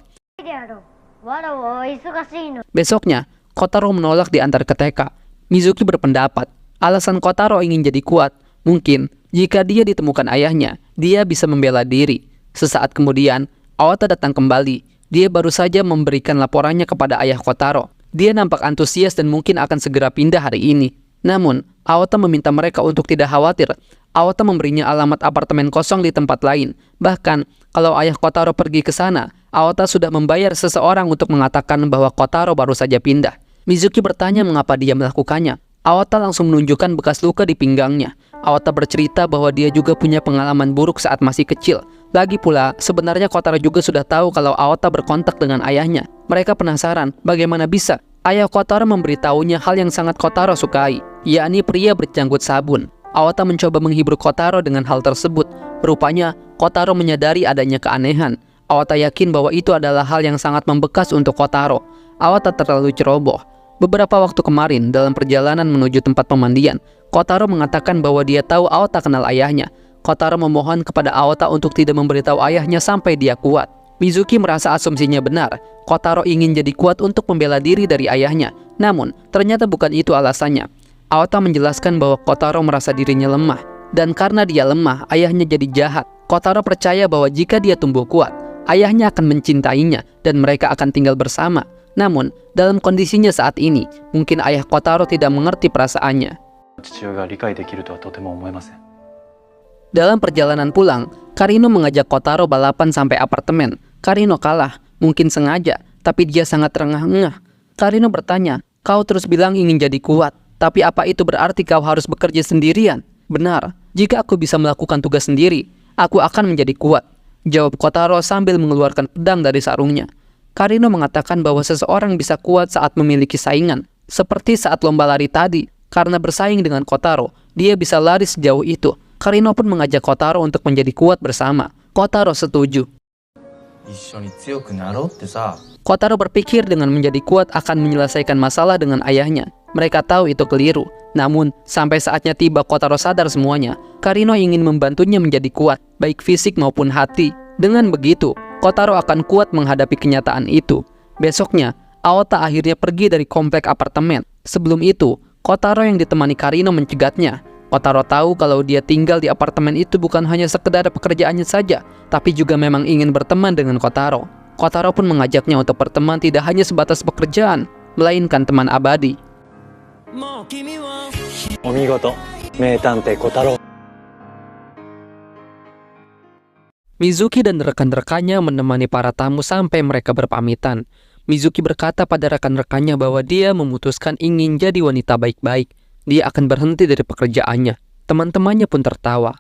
Besoknya, Kotaro menolak diantar ke TK. Mizuki berpendapat, alasan Kotaro ingin jadi kuat, mungkin jika dia ditemukan ayahnya, dia bisa membela diri. Sesaat kemudian, Aota datang kembali. Dia baru saja memberikan laporannya kepada ayah Kotaro. Dia nampak antusias dan mungkin akan segera pindah hari ini. Namun, Aota meminta mereka untuk tidak khawatir. Aota memberinya alamat apartemen kosong di tempat lain. Bahkan, kalau ayah Kotaro pergi ke sana, Aota sudah membayar seseorang untuk mengatakan bahwa Kotaro baru saja pindah. Mizuki bertanya mengapa dia melakukannya. Aota langsung menunjukkan bekas luka di pinggangnya. Aota bercerita bahwa dia juga punya pengalaman buruk saat masih kecil. Lagi pula, sebenarnya Kotaro juga sudah tahu kalau Aota berkontak dengan ayahnya. Mereka penasaran bagaimana bisa ayah Kotaro memberitahunya hal yang sangat Kotaro sukai, yakni pria berjanggut sabun. Aota mencoba menghibur Kotaro dengan hal tersebut. Rupanya, Kotaro menyadari adanya keanehan. Aota yakin bahwa itu adalah hal yang sangat membekas untuk Kotaro. Aota terlalu ceroboh. Beberapa waktu kemarin, dalam perjalanan menuju tempat pemandian, Kotaro mengatakan bahwa dia tahu Aota kenal ayahnya. Kotaro memohon kepada Aota untuk tidak memberitahu ayahnya sampai dia kuat. Mizuki merasa asumsinya benar. Kotaro ingin jadi kuat untuk membela diri dari ayahnya. Namun, ternyata bukan itu alasannya. Aota menjelaskan bahwa Kotaro merasa dirinya lemah. Dan karena dia lemah, ayahnya jadi jahat. Kotaro percaya bahwa jika dia tumbuh kuat, ayahnya akan mencintainya dan mereka akan tinggal bersama. Namun, dalam kondisinya saat ini, mungkin ayah Kotaro tidak mengerti perasaannya. 父親が理解できるとはとても思えません。 Dalam perjalanan pulang, Karino mengajak Kotaro balapan sampai apartemen. Karino kalah, mungkin sengaja, tapi dia sangat terengah-engah. Karino bertanya, "Kau terus bilang ingin jadi kuat, tapi apa itu berarti kau harus bekerja sendirian?" "Benar, jika aku bisa melakukan tugas sendiri, aku akan menjadi kuat," jawab Kotaro sambil mengeluarkan pedang dari sarungnya. Karino mengatakan bahwa seseorang bisa kuat saat memiliki saingan, seperti saat lomba lari tadi. Karena bersaing dengan Kotaro, dia bisa lari sejauh itu. Karino pun mengajak Kotaro untuk menjadi kuat bersama. Kotaro setuju. Kotaro berpikir dengan menjadi kuat akan menyelesaikan masalah dengan ayahnya. Mereka tahu itu keliru. Namun, sampai saatnya tiba Kotaro sadar semuanya. Karino ingin membantunya menjadi kuat, baik fisik maupun hati. Dengan begitu, Kotaro akan kuat menghadapi kenyataan itu. Besoknya, Aota akhirnya pergi dari komplek apartemen. Sebelum itu, Kotaro yang ditemani Karino mencegatnya. Kotaro tahu kalau dia tinggal di apartemen itu bukan hanya sekedar pekerjaannya saja, tapi juga memang ingin berteman dengan Kotaro. Kotaro pun mengajaknya untuk berteman tidak hanya sebatas pekerjaan, melainkan teman abadi. お見事、名探偵小太郎。 Mizuki dan rekan-rekannya menemani para tamu sampai mereka berpamitan. Mizuki berkata pada rekan-rekannya bahwa dia memutuskan ingin jadi wanita baik-baik. Dia akan berhenti dari pekerjaannya. Teman-temannya pun tertawa.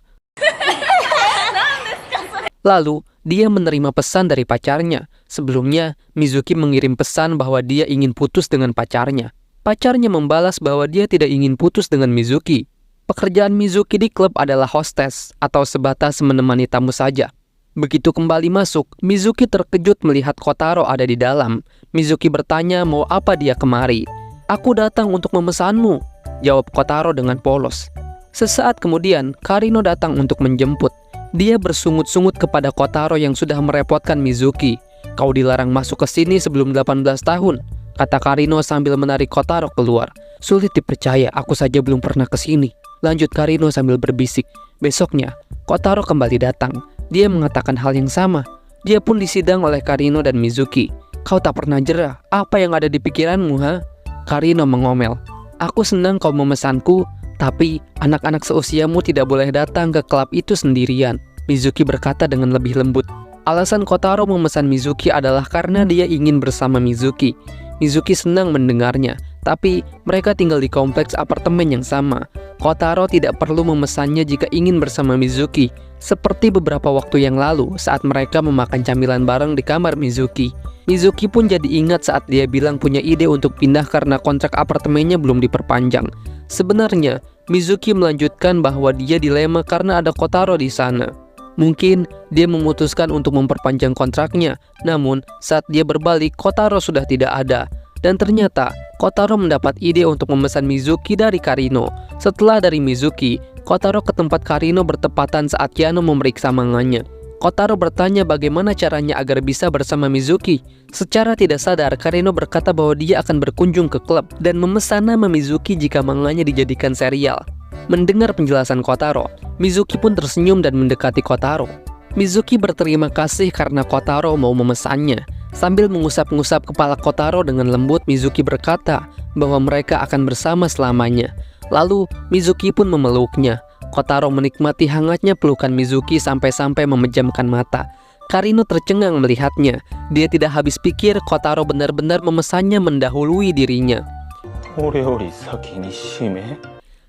Lalu, dia menerima pesan dari pacarnya. Sebelumnya, Mizuki mengirim pesan bahwa dia ingin putus dengan pacarnya. Pacarnya membalas bahwa dia tidak ingin putus dengan Mizuki. Pekerjaan Mizuki di klub adalah hostess atau sebatas menemani tamu saja. Begitu kembali masuk, Mizuki terkejut melihat Kotaro ada di dalam. Mizuki bertanya mau apa dia kemari. "Aku datang untuk memesanmu," jawab Kotaro dengan polos. Sesaat kemudian, Karino datang untuk menjemput. Dia bersungut-sungut kepada Kotaro yang sudah merepotkan Mizuki. "Kau dilarang masuk ke sini sebelum 18 tahun," kata Karino sambil menarik Kotaro keluar. "Sulit dipercaya, aku saja belum pernah ke sini," lanjut Karino sambil berbisik. Besoknya, Kotaro kembali datang. Dia mengatakan hal yang sama. Dia pun disidang oleh Karino dan Mizuki. "Kau tak pernah jera. Apa yang ada di pikiranmu, ha?" Karino mengomel. "Aku senang kau memesanku, tapi anak-anak seusiamu tidak boleh datang ke klub itu sendirian," Mizuki berkata dengan lebih lembut. Alasan Kotaro memesan Mizuki adalah karena dia ingin bersama Mizuki. Mizuki senang mendengarnya, tapi mereka tinggal di kompleks apartemen yang sama. Kotaro tidak perlu memesannya jika ingin bersama Mizuki, seperti beberapa waktu yang lalu saat mereka memakan camilan bareng di kamar Mizuki. Mizuki pun jadi ingat saat dia bilang punya ide untuk pindah karena kontrak apartemennya belum diperpanjang. Sebenarnya, Mizuki melanjutkan bahwa dia dilema karena ada Kotaro di sana. Mungkin dia memutuskan untuk memperpanjang kontraknya, namun saat dia berbalik, Kotaro sudah tidak ada. Dan ternyata, Kotaro mendapat ide untuk memesan Mizuki dari Karino. Setelah dari Mizuki, Kotaro ke tempat Karino bertepatan saat Yano memeriksa manganya. Kotaro bertanya bagaimana caranya agar bisa bersama Mizuki. Secara tidak sadar, Karino berkata bahwa dia akan berkunjung ke klub dan memesan nama Mizuki jika manganya dijadikan serial. Mendengar penjelasan Kotaro, Mizuki pun tersenyum dan mendekati Kotaro. Mizuki berterima kasih karena Kotaro mau memesannya. Sambil mengusap-ngusap kepala Kotaro dengan lembut, Mizuki berkata bahwa mereka akan bersama selamanya. Lalu Mizuki pun memeluknya. Kotaro menikmati hangatnya pelukan Mizuki sampai-sampai memejamkan mata. Karino tercengang melihatnya. Dia tidak habis pikir Kotaro benar-benar memesannya mendahului dirinya.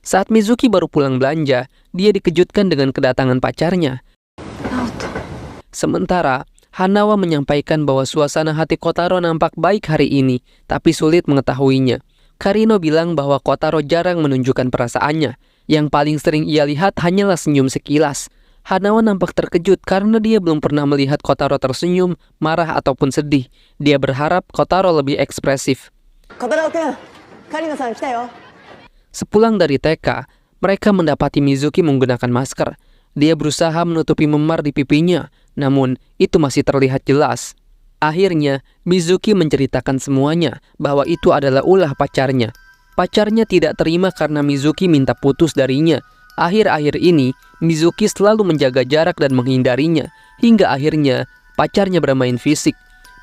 Saat Mizuki baru pulang belanja, dia dikejutkan dengan kedatangan pacarnya. Sementara Hanawa menyampaikan bahwa suasana hati Kotaro nampak baik hari ini, tapi sulit mengetahuinya. Karino bilang bahwa Kotaro jarang menunjukkan perasaannya. Yang paling sering ia lihat hanyalah senyum sekilas. Hanawa nampak terkejut karena dia belum pernah melihat Kotaro tersenyum, marah ataupun sedih. Dia berharap Kotaro lebih ekspresif. Sepulang dari TK, mereka mendapati Mizuki menggunakan masker. Dia berusaha menutupi memar di pipinya, namun itu masih terlihat jelas. Akhirnya, Mizuki menceritakan semuanya bahwa itu adalah ulah pacarnya. Pacarnya tidak terima karena Mizuki minta putus darinya. Akhir-akhir ini, Mizuki selalu menjaga jarak dan menghindarinya, hingga akhirnya pacarnya bermain fisik.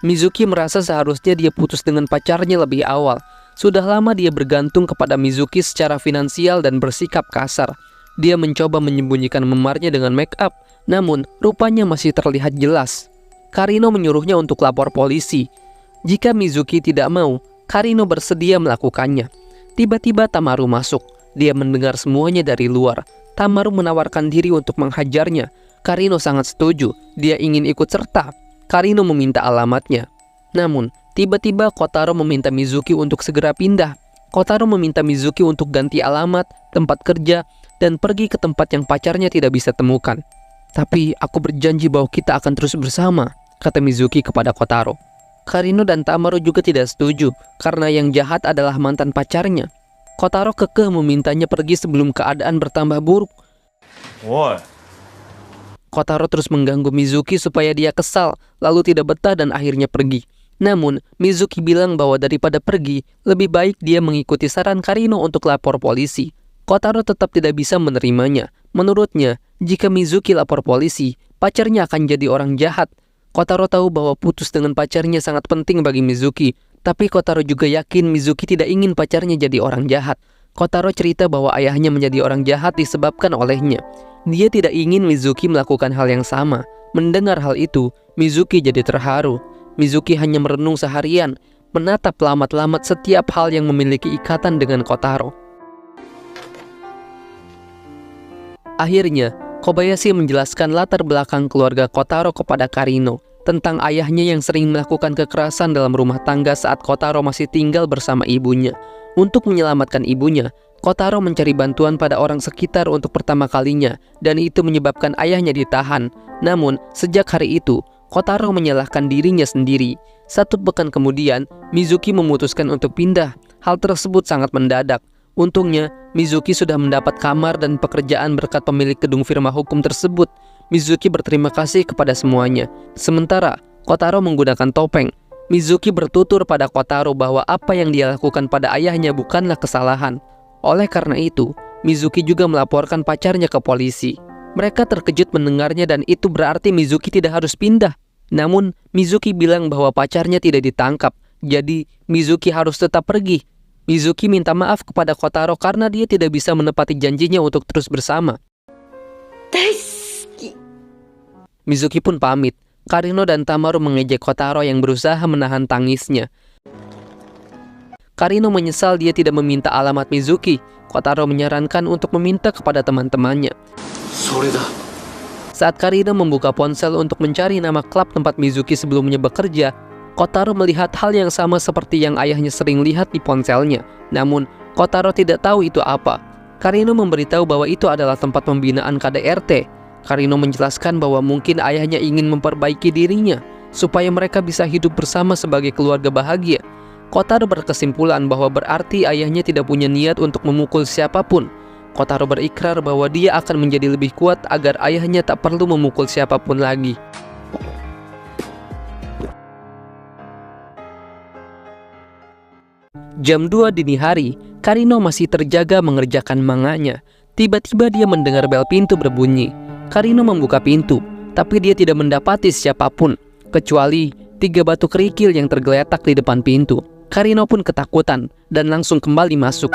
Mizuki merasa seharusnya dia putus dengan pacarnya lebih awal. Sudah lama dia bergantung kepada Mizuki secara finansial dan bersikap kasar. Dia mencoba menyembunyikan memarnya dengan make up, namun rupanya masih terlihat jelas. Karino menyuruhnya untuk lapor polisi. Jika Mizuki tidak mau, Karino bersedia melakukannya. Tiba-tiba Tamaru masuk. Dia mendengar semuanya dari luar. Tamaru menawarkan diri untuk menghajarnya. Karino sangat setuju. Dia ingin ikut serta. Karino meminta alamatnya. Namun, tiba-tiba Kotaro meminta Mizuki untuk segera pindah. Kotaro meminta Mizuki untuk ganti alamat, tempat kerja, dan pergi ke tempat yang pacarnya tidak bisa temukan. Tapi aku berjanji bahwa kita akan terus bersama, kata Mizuki kepada Kotaro. Karino dan Tamaru juga tidak setuju, karena yang jahat adalah mantan pacarnya. Kotaro kekeh memintanya pergi sebelum keadaan bertambah buruk. Kotaro terus mengganggu Mizuki supaya dia kesal, lalu tidak betah dan akhirnya pergi. Namun, Mizuki bilang bahwa daripada pergi, lebih baik dia mengikuti saran Karino untuk lapor polisi. Kotaro tetap tidak bisa menerimanya. Menurutnya, jika Mizuki lapor polisi, pacarnya akan jadi orang jahat. Kotaro tahu bahwa putus dengan pacarnya sangat penting bagi Mizuki, tapi Kotaro juga yakin Mizuki tidak ingin pacarnya jadi orang jahat. Kotaro cerita bahwa ayahnya menjadi orang jahat disebabkan olehnya. Dia tidak ingin Mizuki melakukan hal yang sama. Mendengar hal itu, Mizuki jadi terharu. Mizuki hanya merenung seharian, menatap lamat-lamat setiap hal yang memiliki ikatan dengan Kotaro. Akhirnya, Kobayashi menjelaskan latar belakang keluarga Kotaro kepada Karino, tentang ayahnya yang sering melakukan kekerasan dalam rumah tangga saat Kotaro masih tinggal bersama ibunya. Untuk menyelamatkan ibunya, Kotaro mencari bantuan pada orang sekitar untuk pertama kalinya, dan itu menyebabkan ayahnya ditahan. Namun, sejak hari itu, Kotaro menyalahkan dirinya sendiri. 1 pekan kemudian, Mizuki memutuskan untuk pindah. Hal tersebut sangat mendadak. Untungnya, Mizuki sudah mendapat kamar dan pekerjaan berkat pemilik gedung firma hukum tersebut. Mizuki berterima kasih kepada semuanya. Sementara, Kotaro menggunakan topeng. Mizuki bertutur pada Kotaro bahwa apa yang dia lakukan pada ayahnya bukanlah kesalahan. Oleh karena itu, Mizuki juga melaporkan pacarnya ke polisi. Mereka terkejut mendengarnya dan itu berarti Mizuki tidak harus pindah. Namun, Mizuki bilang bahwa pacarnya tidak ditangkap, jadi Mizuki harus tetap pergi. Mizuki minta maaf kepada Kotaro karena dia tidak bisa menepati janjinya untuk terus bersama. Mizuki pun pamit. Karino dan Tamaru mengejek Kotaro yang berusaha menahan tangisnya. Karino menyesal dia tidak meminta alamat Mizuki. Kotaro menyarankan untuk meminta kepada teman-temannya. Saat Karino membuka ponsel untuk mencari nama klub tempat Mizuki sebelumnya bekerja, Kotaro melihat hal yang sama seperti yang ayahnya sering lihat di ponselnya. Namun, Kotaro tidak tahu itu apa. Karino memberitahu bahwa itu adalah tempat pembinaan KDRT. Karino menjelaskan bahwa mungkin ayahnya ingin memperbaiki dirinya supaya mereka bisa hidup bersama sebagai keluarga bahagia. Kotaro berkesimpulan bahwa berarti ayahnya tidak punya niat untuk memukul siapapun. Kotaro berikrar bahwa dia akan menjadi lebih kuat agar ayahnya tak perlu memukul siapapun lagi. Jam 2 dini hari, Karino masih terjaga mengerjakan manganya. Tiba-tiba dia mendengar bel pintu berbunyi. Karino membuka pintu, tapi dia tidak mendapati siapapun, kecuali 3 batu kerikil yang tergeletak di depan pintu. Karino pun ketakutan dan langsung kembali masuk.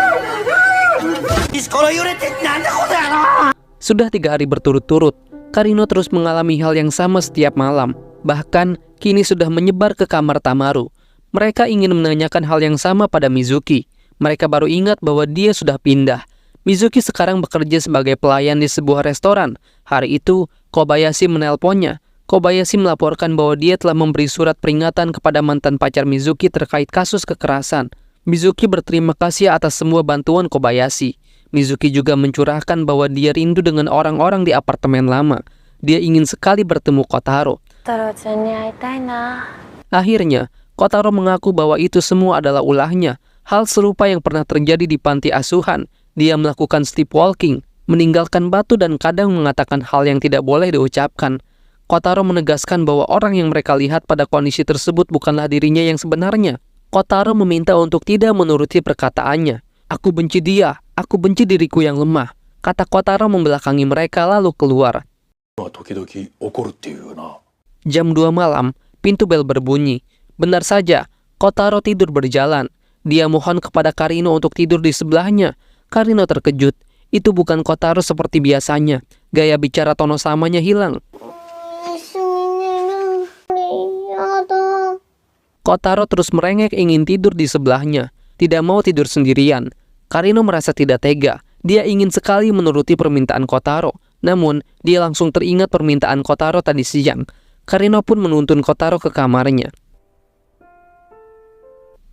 Sudah 3 hari berturut-turut, Karino terus mengalami hal yang sama setiap malam. Bahkan, kini sudah menyebar ke kamar Tamaru. Mereka ingin menanyakan hal yang sama pada Mizuki. Mereka baru ingat bahwa dia sudah pindah. Mizuki sekarang bekerja sebagai pelayan di sebuah restoran. Hari itu, Kobayashi menelponnya. Kobayashi melaporkan bahwa dia telah memberi surat peringatan kepada mantan pacar Mizuki terkait kasus kekerasan. Mizuki berterima kasih atas semua bantuan Kobayashi. Mizuki juga mencurahkan bahwa dia rindu dengan orang-orang di apartemen lama. Dia ingin sekali bertemu Kotaro. Akhirnya, Kotaro mengaku bahwa itu semua adalah ulahnya. Hal serupa yang pernah terjadi di panti asuhan. Dia melakukan sleepwalking, meninggalkan batu dan kadang mengatakan hal yang tidak boleh diucapkan. Kotaro menegaskan bahwa orang yang mereka lihat pada kondisi tersebut bukanlah dirinya yang sebenarnya. Kotaro meminta untuk tidak menuruti perkataannya. Aku benci dia, aku benci diriku yang lemah, kata Kotaro membelakangi mereka lalu keluar. Jam 2 malam, pintu bel berbunyi. Benar saja, Kotaro tidur berjalan. Dia mohon kepada Karino untuk tidur di sebelahnya. Karino terkejut. Itu bukan Kotaro seperti biasanya. Gaya bicara Tonosamanya hilang. Kotaro terus merengek ingin tidur di sebelahnya. Tidak mau tidur sendirian. Karino merasa tidak tega. Dia ingin sekali menuruti permintaan Kotaro. Namun, dia langsung teringat permintaan Kotaro tadi siang. Karino pun menuntun Kotaro ke kamarnya.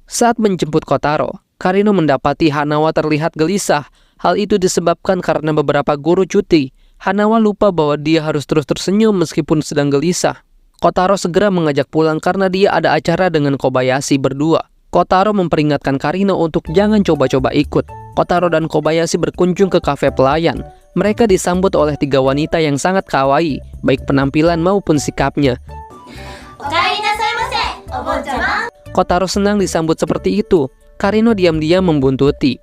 Saat menjemput Kotaro, Karino mendapati Hanawa terlihat gelisah. Hal itu disebabkan karena beberapa guru cuti. Hanawa lupa bahwa dia harus terus tersenyum meskipun sedang gelisah. Kotaro segera mengajak pulang karena dia ada acara dengan Kobayashi berdua. Kotaro memperingatkan Karino untuk jangan coba-coba ikut. Kotaro dan Kobayashi berkunjung ke kafe pelayan. Mereka disambut oleh 3 wanita yang sangat kawaii, baik penampilan maupun sikapnya. Kotaro senang disambut seperti itu. Karino diam-diam membuntuti.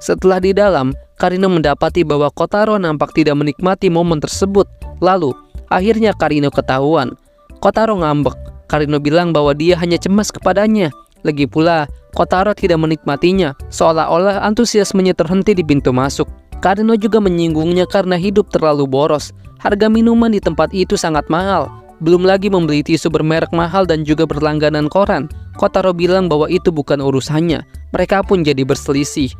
Setelah di dalam, Karino mendapati bahwa Kotaro nampak tidak menikmati momen tersebut. Lalu, akhirnya Karino ketahuan. Kotaro ngambek. Karino bilang bahwa dia hanya cemas kepadanya. Lagi pula, Kotaro tidak menikmatinya, seolah-olah antusiasmenya terhenti di pintu masuk. Karino juga menyinggungnya karena hidup terlalu boros. Harga minuman di tempat itu sangat mahal. Belum lagi membeli tisu bermerek mahal dan juga berlangganan koran. Kotaro bilang bahwa itu bukan urusannya. Mereka pun jadi berselisih.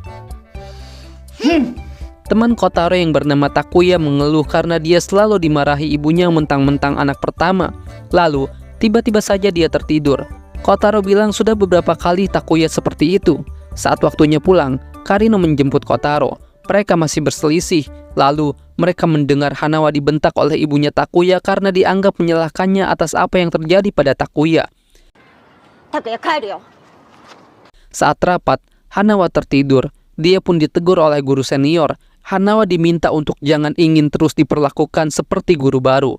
Teman Kotaro yang bernama Takuya mengeluh karena dia selalu dimarahi ibunya mentang-mentang anak pertama. Lalu, tiba-tiba saja dia tertidur. Kotaro bilang sudah beberapa kali Takuya seperti itu. Saat waktunya pulang, Karino menjemput Kotaro. Mereka masih berselisih. Lalu, mereka mendengar Hanawa dibentak oleh ibunya Takuya karena dianggap menyalahkannya atas apa yang terjadi pada Takuya. Saat rapat, Hanawa tertidur. Dia pun ditegur oleh guru senior. Hanawa diminta untuk jangan ingin terus diperlakukan seperti guru baru.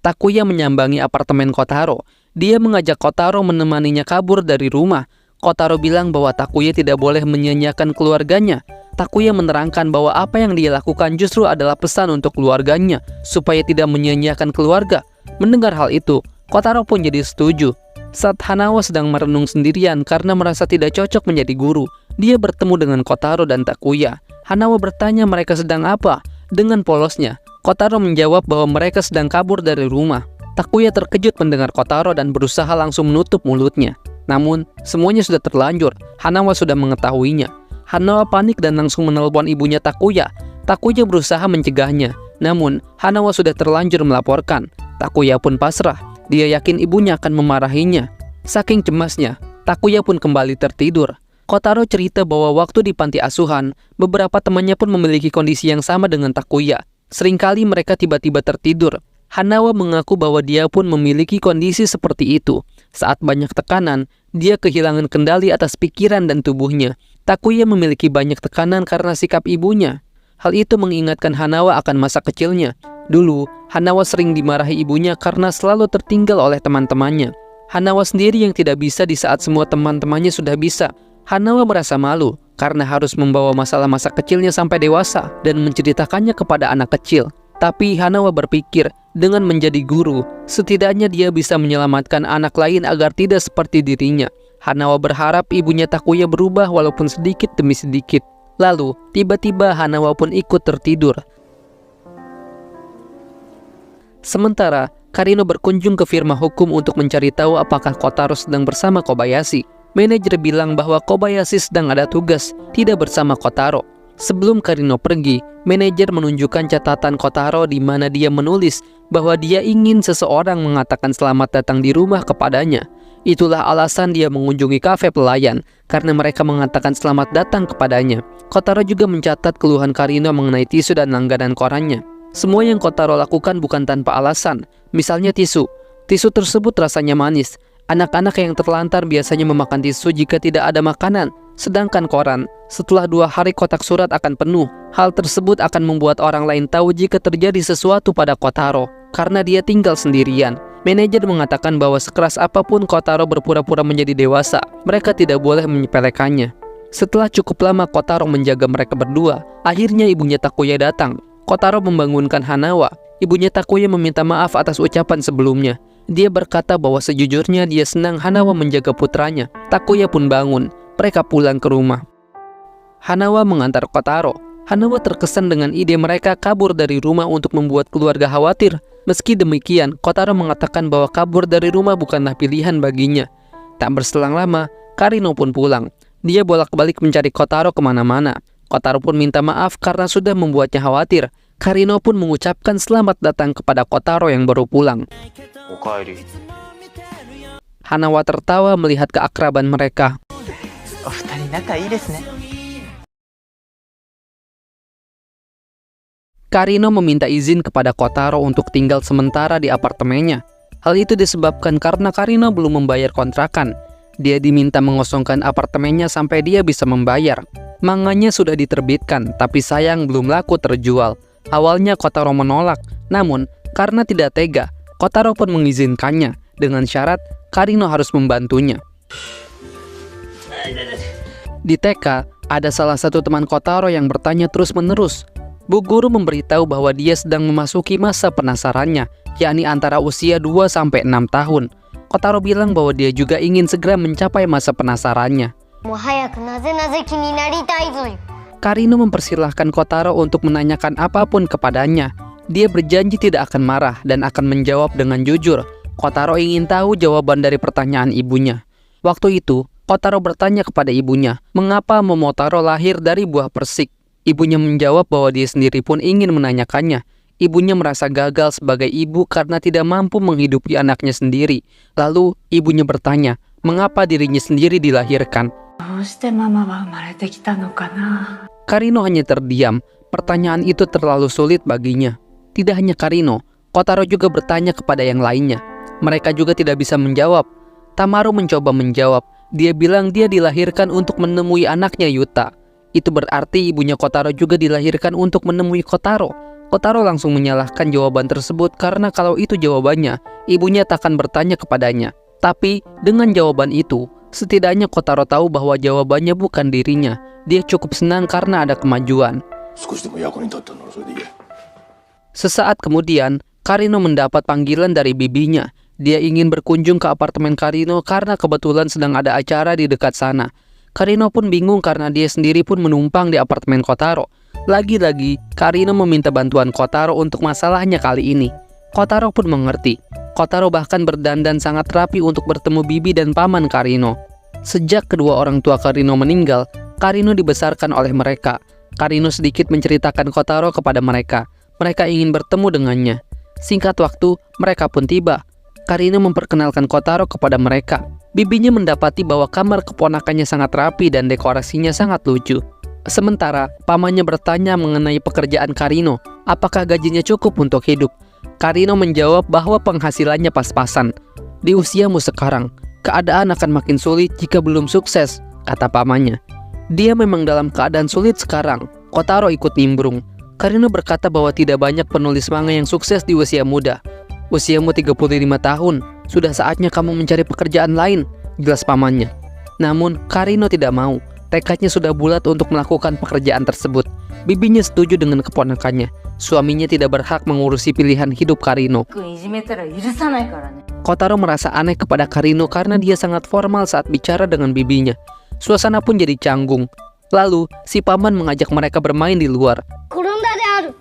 Takuya menyambangi apartemen Kotaro. Dia mengajak Kotaro menemaninya kabur dari rumah. Kotaro bilang bahwa Takuya tidak boleh menyia-nyiakan keluarganya. Takuya menerangkan bahwa apa yang dia lakukan justru adalah pesan untuk keluarganya, supaya tidak menyia-nyiakan keluarga. Mendengar hal itu, Kotaro pun jadi setuju. Saat Hanawa sedang merenung sendirian karena merasa tidak cocok menjadi guru, dia bertemu dengan Kotaro dan Takuya. Hanawa bertanya mereka sedang apa. Dengan polosnya, Kotaro menjawab bahwa mereka sedang kabur dari rumah. Takuya terkejut mendengar Kotaro dan berusaha langsung menutup mulutnya. Namun, semuanya sudah terlanjur. Hanawa sudah mengetahuinya. Hanawa panik dan langsung menelpon ibunya Takuya. Takuya berusaha mencegahnya. Namun, Hanawa sudah terlanjur melaporkan. Takuya pun pasrah. Dia yakin ibunya akan memarahinya. Saking cemasnya, Takuya pun kembali tertidur. Kotaro cerita bahwa waktu di panti asuhan, beberapa temannya pun memiliki kondisi yang sama dengan Takuya. Seringkali mereka tiba-tiba tertidur. Hanawa mengaku bahwa dia pun memiliki kondisi seperti itu. Saat banyak tekanan, dia kehilangan kendali atas pikiran dan tubuhnya. Takuya memiliki banyak tekanan karena sikap ibunya. Hal itu mengingatkan Hanawa akan masa kecilnya. Dulu, Hanawa sering dimarahi ibunya karena selalu tertinggal oleh teman-temannya. Hanawa sendiri yang tidak bisa di saat semua teman-temannya sudah bisa. Hanawa merasa malu karena harus membawa masalah masa kecilnya sampai dewasa dan menceritakannya kepada anak kecil. Tapi Hanawa berpikir, dengan menjadi guru, setidaknya dia bisa menyelamatkan anak lain agar tidak seperti dirinya. Hanawa berharap ibunya Takuya berubah walaupun sedikit demi sedikit. Lalu, tiba-tiba Hanawa pun ikut tertidur. Sementara, Karino berkunjung ke firma hukum untuk mencari tahu apakah Kotaro sedang bersama Kobayashi. Manajer bilang bahwa Kobayashi sedang ada tugas, tidak bersama Kotaro. Sebelum Karino pergi, manajer menunjukkan catatan Kotaro di mana dia menulis bahwa dia ingin seseorang mengatakan selamat datang di rumah kepadanya. Itulah alasan dia mengunjungi kafe pelayan, karena mereka mengatakan selamat datang kepadanya. Kotaro juga mencatat keluhan Karino mengenai tisu dan langganan korannya. Semua yang Kotaro lakukan bukan tanpa alasan. Misalnya tisu. Tisu tersebut rasanya manis. Anak-anak yang terlantar biasanya memakan tisu jika tidak ada makanan. Sedangkan koran, setelah 2 hari kotak surat akan penuh. Hal tersebut akan membuat orang lain tahu jika terjadi sesuatu pada Kotaro, karena dia tinggal sendirian. Manajer mengatakan bahwa sekeras apapun Kotaro berpura-pura menjadi dewasa, mereka tidak boleh menyepelekannya. Setelah cukup lama Kotaro menjaga mereka berdua, akhirnya ibunya Takuya datang. Kotaro membangunkan Hanawa. Ibunya Takuya meminta maaf atas ucapan sebelumnya. Dia berkata bahwa sejujurnya dia senang Hanawa menjaga putranya. Takuya pun bangun. Mereka pulang ke rumah. Hanawa mengantar Kotaro. Hanawa terkesan dengan ide mereka kabur dari rumah untuk membuat keluarga khawatir. Meski demikian, Kotaro mengatakan bahwa kabur dari rumah bukanlah pilihan baginya. Tak berselang lama, Karino pun pulang. Dia bolak-balik mencari Kotaro kemana-mana. Kotaro pun minta maaf karena sudah membuatnya khawatir. Karino pun mengucapkan selamat datang kepada Kotaro yang baru pulang. Hanawa tertawa melihat keakraban mereka. Karino meminta izin kepada Kotaro untuk tinggal sementara di apartemennya. Hal itu disebabkan karena Karino belum membayar kontrakan. Dia diminta mengosongkan apartemennya sampai dia bisa membayar. Manganya sudah diterbitkan, tapi sayang belum laku terjual. Awalnya Kotaro menolak, namun karena tidak tega, Kotaro pun mengizinkannya dengan syarat Karino harus membantunya. Di TK, ada salah satu teman Kotaro yang bertanya terus-menerus. Bu guru memberitahu bahwa dia sedang memasuki masa penasarannya, yakni antara usia 2-6 tahun. Kotaro bilang bahwa dia juga ingin segera mencapai masa penasarannya. Karino mempersilahkan Kotaro untuk menanyakan apapun kepadanya. Dia berjanji tidak akan marah dan akan menjawab dengan jujur. Kotaro ingin tahu jawaban dari pertanyaan ibunya. Waktu itu, Kotaro bertanya kepada ibunya, mengapa Momotaro lahir dari buah persik. Ibunya menjawab bahwa dia sendiri pun ingin menanyakannya. Ibunya merasa gagal sebagai ibu karena tidak mampu menghidupi anaknya sendiri. Lalu, ibunya bertanya, mengapa dirinya sendiri dilahirkan. Karino hanya terdiam. Pertanyaan itu terlalu sulit baginya. Tidak hanya Karino, Kotaro juga bertanya kepada yang lainnya. Mereka juga tidak bisa menjawab. Tamaru mencoba menjawab. Dia bilang dia dilahirkan untuk menemui anaknya Yuta. Itu berarti ibunya Kotaro juga dilahirkan untuk menemui Kotaro. Kotaro langsung menyalahkan jawaban tersebut karena kalau itu jawabannya, ibunya tak akan bertanya kepadanya. Tapi dengan jawaban itu, setidaknya Kotaro tahu bahwa jawabannya bukan dirinya. Dia cukup senang karena ada kemajuan. Sesaat kemudian, Karino mendapat panggilan dari bibinya. Dia ingin berkunjung ke apartemen Karino karena kebetulan sedang ada acara di dekat sana. Karino pun bingung karena dia sendiri pun menumpang di apartemen Kotaro. Lagi-lagi, Karino meminta bantuan Kotaro untuk masalahnya kali ini. Kotaro pun mengerti. Kotaro bahkan berdandan sangat rapi untuk bertemu bibi dan paman Karino. Sejak kedua orang tua Karino meninggal, Karino dibesarkan oleh mereka. Karino sedikit menceritakan Kotaro kepada mereka. Mereka ingin bertemu dengannya. Singkat waktu, mereka pun tiba. Karino memperkenalkan Kotaro kepada mereka. Bibinya mendapati bahwa kamar keponakannya sangat rapi dan dekorasinya sangat lucu. Sementara, pamannya bertanya mengenai pekerjaan Karino, apakah gajinya cukup untuk hidup. Karino menjawab bahwa penghasilannya pas-pasan. Di usiamu sekarang, keadaan akan makin sulit jika belum sukses, kata pamannya. Dia memang dalam keadaan sulit sekarang. Kotaro ikut nimbrung. Karino berkata bahwa tidak banyak penulis manga yang sukses di usia muda. Usiamu 35 tahun, sudah saatnya kamu mencari pekerjaan lain, jelas pamannya. Namun, Karino tidak mau. Tekadnya sudah bulat untuk melakukan pekerjaan tersebut. Bibinya setuju dengan keponakannya. Suaminya tidak berhak mengurusi pilihan hidup Karino. いじめたら許さないからね。 Kotaro merasa aneh kepada Karino karena dia sangat formal saat bicara dengan bibinya. Suasana pun jadi canggung. Lalu, si paman mengajak mereka bermain di luar. 転んだである。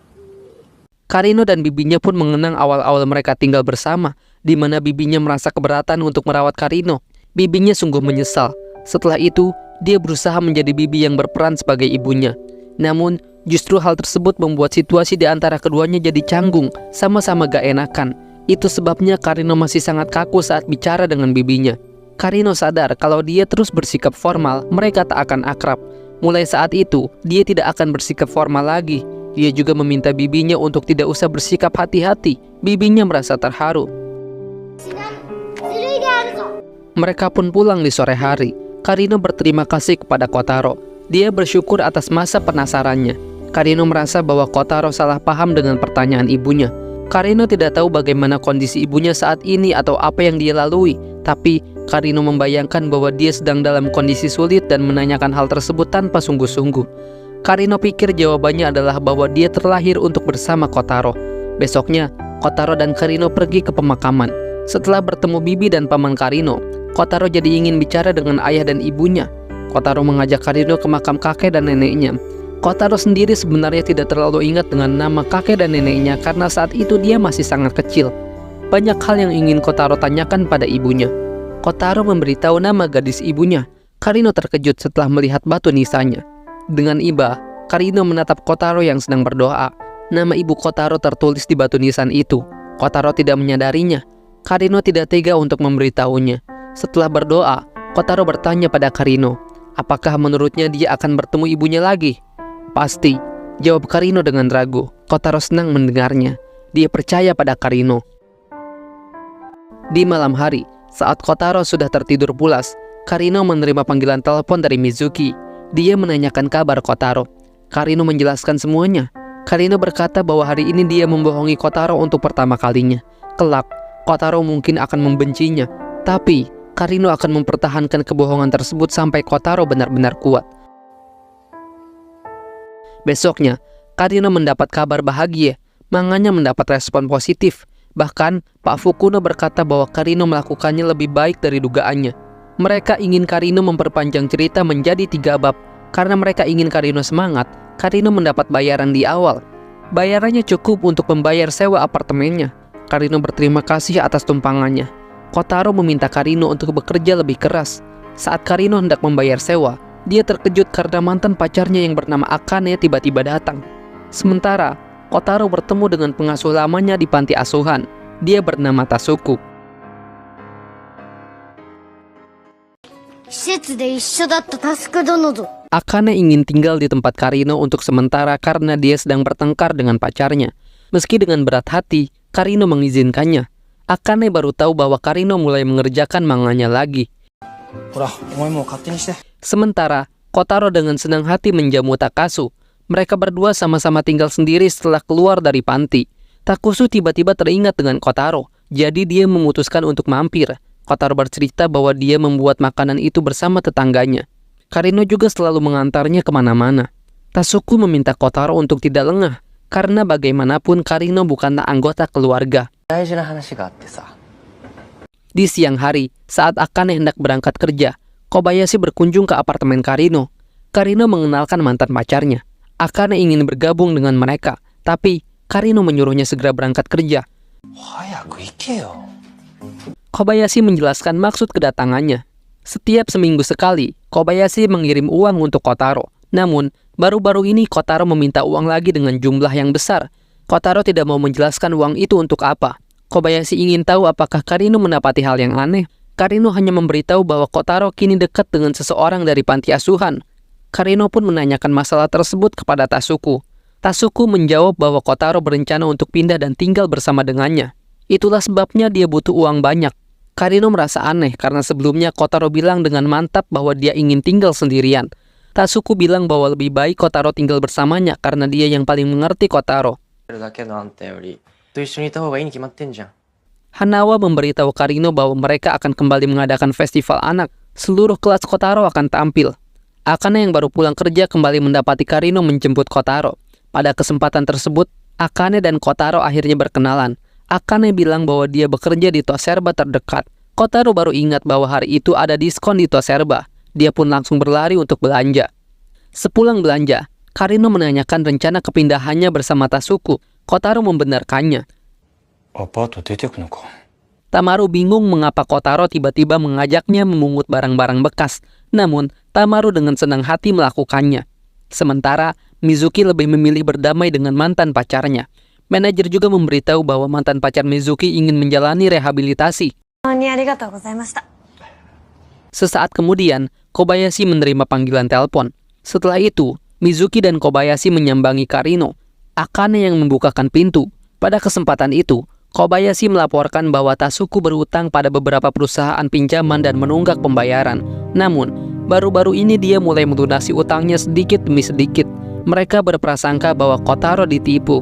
Karino dan bibinya pun mengenang awal-awal mereka tinggal bersama, di mana bibinya merasa keberatan untuk merawat Karino. Bibinya sungguh menyesal. Setelah itu, dia berusaha menjadi bibi yang berperan sebagai ibunya. Namun, justru hal tersebut membuat situasi di antara keduanya jadi canggung, sama-sama gak enakan. Itu sebabnya Karino masih sangat kaku saat bicara dengan bibinya. Karino sadar kalau dia terus bersikap formal, mereka tak akan akrab. Mulai saat itu, dia tidak akan bersikap formal lagi. Dia juga meminta bibinya untuk tidak usah bersikap hati-hati. Bibinya merasa terharu. ずるいであるぞ。 Mereka pun pulang di sore hari. Karino berterima kasih kepada Kotaro. Dia bersyukur atas masa penasarannya. Karino merasa bahwa Kotaro salah paham dengan pertanyaan ibunya. Karino tidak tahu bagaimana kondisi ibunya saat ini atau apa yang dia lalui. Tapi Karino membayangkan bahwa dia sedang dalam kondisi sulit dan menanyakan hal tersebut tanpa sungguh-sungguh. Karino pikir jawabannya adalah bahwa dia terlahir untuk bersama Kotaro. Besoknya, Kotaro dan Karino pergi ke pemakaman. Setelah bertemu bibi dan paman Karino, Kotaro jadi ingin bicara dengan ayah dan ibunya. Kotaro mengajak Karino ke makam kakek dan neneknya. Kotaro sendiri sebenarnya tidak terlalu ingat dengan nama kakek dan neneknya karena saat itu dia masih sangat kecil. Banyak hal yang ingin Kotaro tanyakan pada ibunya. Kotaro memberitahu nama gadis ibunya. Karino terkejut setelah melihat batu nisannya. Dengan iba, Karino menatap Kotaro yang sedang berdoa. Nama ibu Kotaro tertulis di batu nisan itu. Kotaro tidak menyadarinya. Karino tidak tega untuk memberitahunya. Setelah berdoa, Kotaro bertanya pada Karino, apakah menurutnya dia akan bertemu ibunya lagi? Pasti, jawab Karino dengan ragu. Kotaro senang mendengarnya. Dia percaya pada Karino. Di malam hari, saat Kotaro sudah tertidur pulas, Karino menerima panggilan telepon dari Mizuki. Dia menanyakan kabar Kotaro. Karino menjelaskan semuanya. Karino berkata bahwa hari ini dia membohongi Kotaro untuk pertama kalinya. Kelak, Kotaro mungkin akan membencinya. Tapi, Karino akan mempertahankan kebohongan tersebut sampai Kotaro benar-benar kuat. Besoknya, Karino mendapat kabar bahagia. Manganya mendapat respon positif. Bahkan, Pak Fukuno berkata bahwa Karino melakukannya lebih baik dari dugaannya. Mereka ingin Karino memperpanjang cerita menjadi 3 bab. Karena mereka ingin Karino semangat, Karino mendapat bayaran di awal. Bayarannya cukup untuk membayar sewa apartemennya. Karino berterima kasih atas tumpangannya. Kotaro meminta Karino untuk bekerja lebih keras. Saat Karino hendak membayar sewa, dia terkejut karena mantan pacarnya yang bernama Akane tiba-tiba datang. Sementara, Kotaro bertemu dengan pengasuh lamanya di panti asuhan. Dia bernama Tasuku. 施設で一緒だったタスク殿ぞ。 Akane ingin tinggal di tempat Karino untuk sementara karena dia sedang bertengkar dengan pacarnya. Meski dengan berat hati, Karino mengizinkannya. Akane baru tahu bahwa Karino mulai mengerjakan manganya lagi. Sementara, Kotaro dengan senang hati menjamu Takasu. Mereka berdua sama-sama tinggal sendiri setelah keluar dari panti. Takusu tiba-tiba teringat dengan Kotaro, jadi dia memutuskan untuk mampir. Kotaro bercerita bahwa dia membuat makanan itu bersama tetangganya. Karino juga selalu mengantarnya kemana-mana. Tasuku meminta Kotaro untuk tidak lengah, karena bagaimanapun Karino bukanlah anggota keluarga. Di siang hari, saat Akane hendak berangkat kerja, Kobayashi berkunjung ke apartemen Karino. Karino mengenalkan mantan pacarnya. Akane ingin bergabung dengan mereka, tapi Karino menyuruhnya segera berangkat kerja. Kobayashi menjelaskan maksud kedatangannya. Setiap seminggu sekali, Kobayashi mengirim uang untuk Kotaro. Namun, baru-baru ini Kotaro meminta uang lagi dengan jumlah yang besar. Kotaro tidak mau menjelaskan uang itu untuk apa. Kobayashi ingin tahu apakah Karino mendapati hal yang aneh. Karino hanya memberitahu bahwa Kotaro kini dekat dengan seseorang dari panti asuhan. Karino pun menanyakan masalah tersebut kepada Tasuku. Tasuku menjawab bahwa Kotaro berencana untuk pindah dan tinggal bersama dengannya. Itulah sebabnya dia butuh uang banyak. Karino merasa aneh karena sebelumnya Kotaro bilang dengan mantap bahwa dia ingin tinggal sendirian. Tasuku bilang bahwa lebih baik Kotaro tinggal bersamanya karena dia yang paling mengerti Kotaro. Hanawa memberitahu Karino bahwa mereka akan kembali mengadakan festival anak. Seluruh kelas Kotaro akan tampil. Akane yang baru pulang kerja kembali mendapati Karino menjemput Kotaro. Pada kesempatan tersebut, Akane dan Kotaro akhirnya berkenalan. Akane bilang bahwa dia bekerja di Toserba terdekat. Kotaro baru ingat bahwa hari itu ada diskon di Toserba. Dia pun langsung berlari untuk belanja. Sepulang belanja, Karino menanyakan rencana kepindahannya bersama Tasuku. Kotaro membenarkannya. アパート出てくのか。 Tamaru bingung mengapa Kotaro tiba-tiba mengajaknya memungut barang-barang bekas. Namun, Tamaru dengan senang hati melakukannya. Sementara, Mizuki lebih memilih berdamai dengan mantan pacarnya. Manajer juga memberitahu bahwa mantan pacar Mizuki ingin menjalani rehabilitasi. Sesaat kemudian, Kobayashi menerima panggilan telepon. Setelah itu, Mizuki dan Kobayashi menyambangi Karino. Akane yang membukakan pintu. Pada kesempatan itu, Kobayashi melaporkan bahwa Tasuku berhutang pada beberapa perusahaan pinjaman dan menunggak pembayaran. Namun, baru-baru ini dia mulai melunasi utangnya sedikit demi sedikit. Mereka berprasangka bahwa Kotaro ditipu.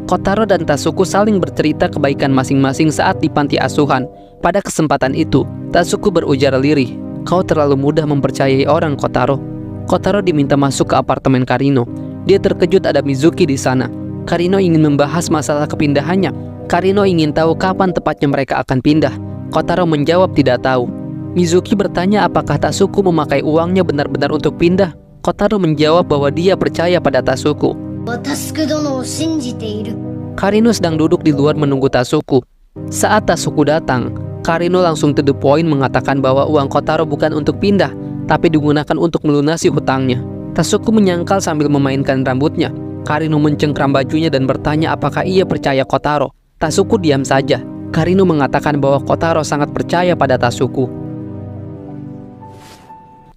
Kotaro dan Tasuku saling bercerita kebaikan masing-masing saat di panti asuhan. Pada kesempatan itu, Tasuku berujar lirih, "Kau terlalu mudah mempercayai orang, Kotaro." Kotaro diminta masuk ke apartemen Karino. Dia terkejut ada Mizuki di sana. Karino ingin membahas masalah kepindahannya. Karino ingin tahu kapan tepatnya mereka akan pindah. Kotaro menjawab tidak tahu. Mizuki bertanya apakah Tasuku memakai uangnya benar-benar untuk pindah. Kotaro menjawab bahwa dia percaya pada Tasuku. タスク殿を信じている。 Karino sedang duduk di luar menunggu Tasuku. Saat Tasuku datang, Karino langsung to the point mengatakan bahwa uang Kotaro bukan untuk pindah, tapi digunakan untuk melunasi hutangnya. Tasuku menyangkal sambil memainkan rambutnya. Karino mencengkram bajunya dan bertanya apakah ia percaya Kotaro. Tasuku diam saja. Karino mengatakan bahwa Kotaro sangat percaya pada Tasuku.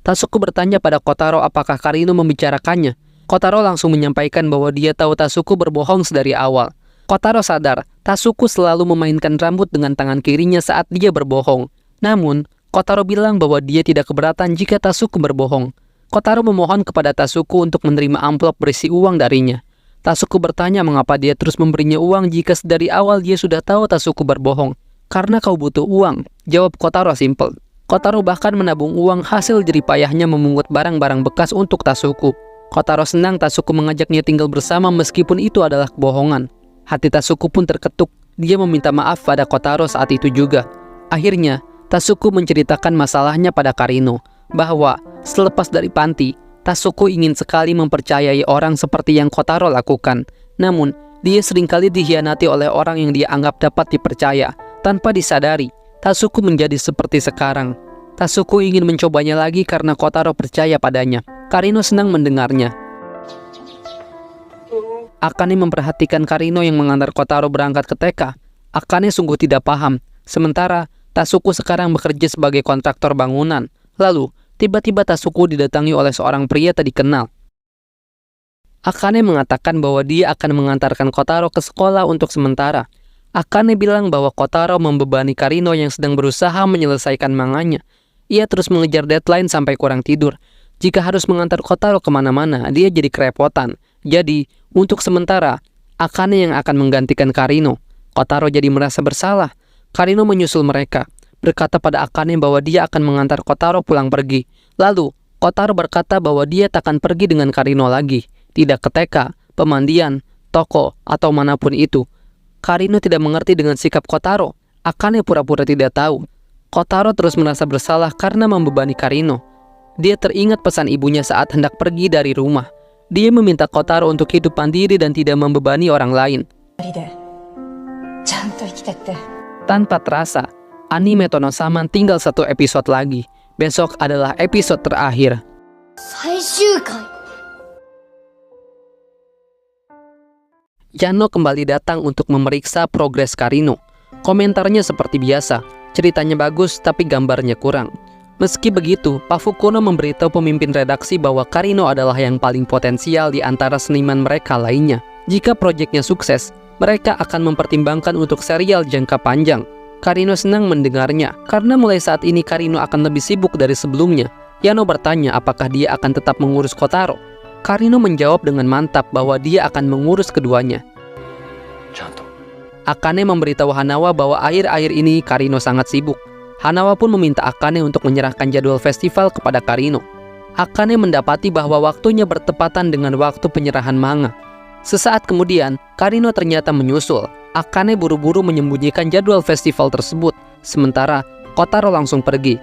Tasuku bertanya pada Kotaro apakah Karino membicarakannya. Kotaro langsung menyampaikan bahwa dia tahu Tasuku berbohong sedari awal. Kotaro sadar, Tasuku selalu memainkan rambut dengan tangan kirinya saat dia berbohong. Namun, Kotaro bilang bahwa dia tidak keberatan jika Tasuku berbohong. Kotaro memohon kepada Tasuku untuk menerima amplop berisi uang darinya. Tasuku bertanya mengapa dia terus memberinya uang jika dari awal dia sudah tahu Tasuku berbohong. "Karena kau butuh uang," jawab Kotaro simpel. Kotaro bahkan menabung uang hasil jeripayahnya memungut barang-barang bekas untuk Tasuku. Kotaro senang Tasuku mengajaknya tinggal bersama meskipun itu adalah kebohongan. Hati Tasuku pun terketuk. Dia meminta maaf pada Kotaro saat itu juga. Akhirnya, Tasuku menceritakan masalahnya pada Karino, bahwa selepas dari panti, Tasuku ingin sekali mempercayai orang seperti yang Kotaro lakukan. Namun, dia seringkali dikhianati oleh orang yang dia anggap dapat dipercaya. Tanpa disadari, Tasuku menjadi seperti sekarang. Tasuku ingin mencobanya lagi karena Kotaro percaya padanya. Karino senang mendengarnya. Akane memperhatikan Karino yang mengantar Kotaro berangkat ke TK. Akane sungguh tidak paham. Sementara, Tasuku sekarang bekerja sebagai kontraktor bangunan. Lalu, tiba-tiba Tasuku didatangi oleh seorang pria tak dikenal. Akane mengatakan bahwa dia akan mengantarkan Kotaro ke sekolah untuk sementara. Akane bilang bahwa Kotaro membebani Karino yang sedang berusaha menyelesaikan manganya. Ia terus mengejar deadline sampai kurang tidur. Jika harus mengantar Kotaro kemana-mana, dia jadi kerepotan. Jadi, untuk sementara, Akane yang akan menggantikan Karino. Kotaro jadi merasa bersalah. Karino menyusul mereka, berkata pada Akane bahwa dia akan mengantar Kotaro pulang pergi. Lalu, Kotaro berkata bahwa dia takkan pergi dengan Karino lagi. Tidak ke TK, pemandian, toko, atau manapun itu. Karino tidak mengerti dengan sikap Kotaro. Akane pura-pura tidak tahu. Kotaro terus merasa bersalah karena membebani Karino. Dia teringat pesan ibunya saat hendak pergi dari rumah. Dia meminta Kotaro untuk hidup mandiri dan tidak membebani orang lain. Tanpa terasa, anime Tonosaman tinggal 1 episode lagi. Besok adalah episode terakhir. 最終回。 Yano kembali datang untuk memeriksa progres Karino. Komentarnya seperti biasa, ceritanya bagus tapi gambarnya kurang. Meski begitu, Pak Fukuno memberitahu pemimpin redaksi bahwa Karino adalah yang paling potensial di antara seniman mereka lainnya. Jika proyeknya sukses, mereka akan mempertimbangkan untuk serial jangka panjang. Karino senang mendengarnya, karena mulai saat ini Karino akan lebih sibuk dari sebelumnya. Yano bertanya apakah dia akan tetap mengurus Kotaro. Karino menjawab dengan mantap bahwa dia akan mengurus keduanya. Akane memberitahu Hanawa bahwa akhir-akhir ini Karino sangat sibuk. Hanawa pun meminta Akane untuk menyerahkan jadwal festival kepada Karino. Akane mendapati bahwa waktunya bertepatan dengan waktu penyerahan manga. Sesaat kemudian, Karino ternyata menyusul. Akane buru-buru menyembunyikan jadwal festival tersebut, sementara Kotaro langsung pergi.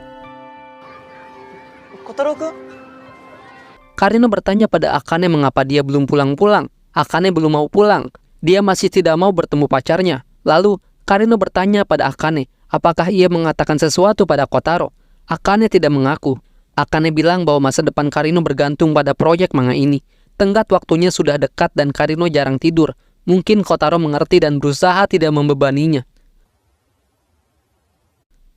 Karino bertanya pada Akane mengapa dia belum pulang-pulang. Akane belum mau pulang. Dia masih tidak mau bertemu pacarnya. Lalu, Karino bertanya pada Akane, apakah ia mengatakan sesuatu pada Kotaro. Akane tidak mengaku. Akane bilang bahwa masa depan Karino bergantung pada proyek manga ini. Tenggat waktunya sudah dekat dan Karino jarang tidur. Mungkin Kotaro mengerti dan berusaha tidak membebaninya.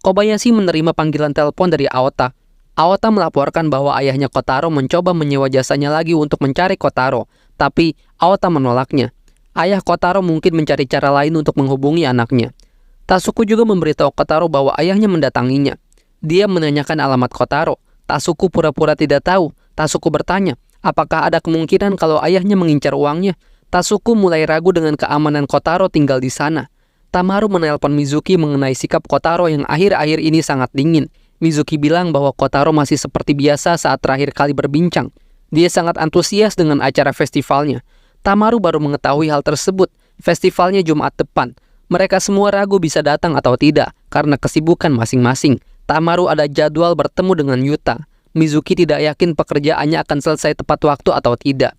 Kobayashi menerima panggilan telepon dari Aota. Aota melaporkan bahwa ayahnya Kotaro mencoba menyewa jasanya lagi untuk mencari Kotaro. Tapi Aota menolaknya. Ayah Kotaro mungkin mencari cara lain untuk menghubungi anaknya. Tasuku juga memberitahu Kotaro bahwa ayahnya mendatanginya. Dia menanyakan alamat Kotaro. Tasuku pura-pura tidak tahu. Tasuku bertanya, apakah ada kemungkinan kalau ayahnya mengincar uangnya? Tasuku mulai ragu dengan keamanan Kotaro tinggal di sana. Tamaru menelpon Mizuki mengenai sikap Kotaro yang akhir-akhir ini sangat dingin. Mizuki bilang bahwa Kotaro masih seperti biasa saat terakhir kali berbincang. Dia sangat antusias dengan acara festivalnya. Tamaru baru mengetahui hal tersebut. Festivalnya Jumat depan. Mereka semua ragu bisa datang atau tidak karena kesibukan masing-masing. Tamaru ada jadwal bertemu dengan Yuta. Mizuki tidak yakin pekerjaannya akan selesai tepat waktu atau tidak.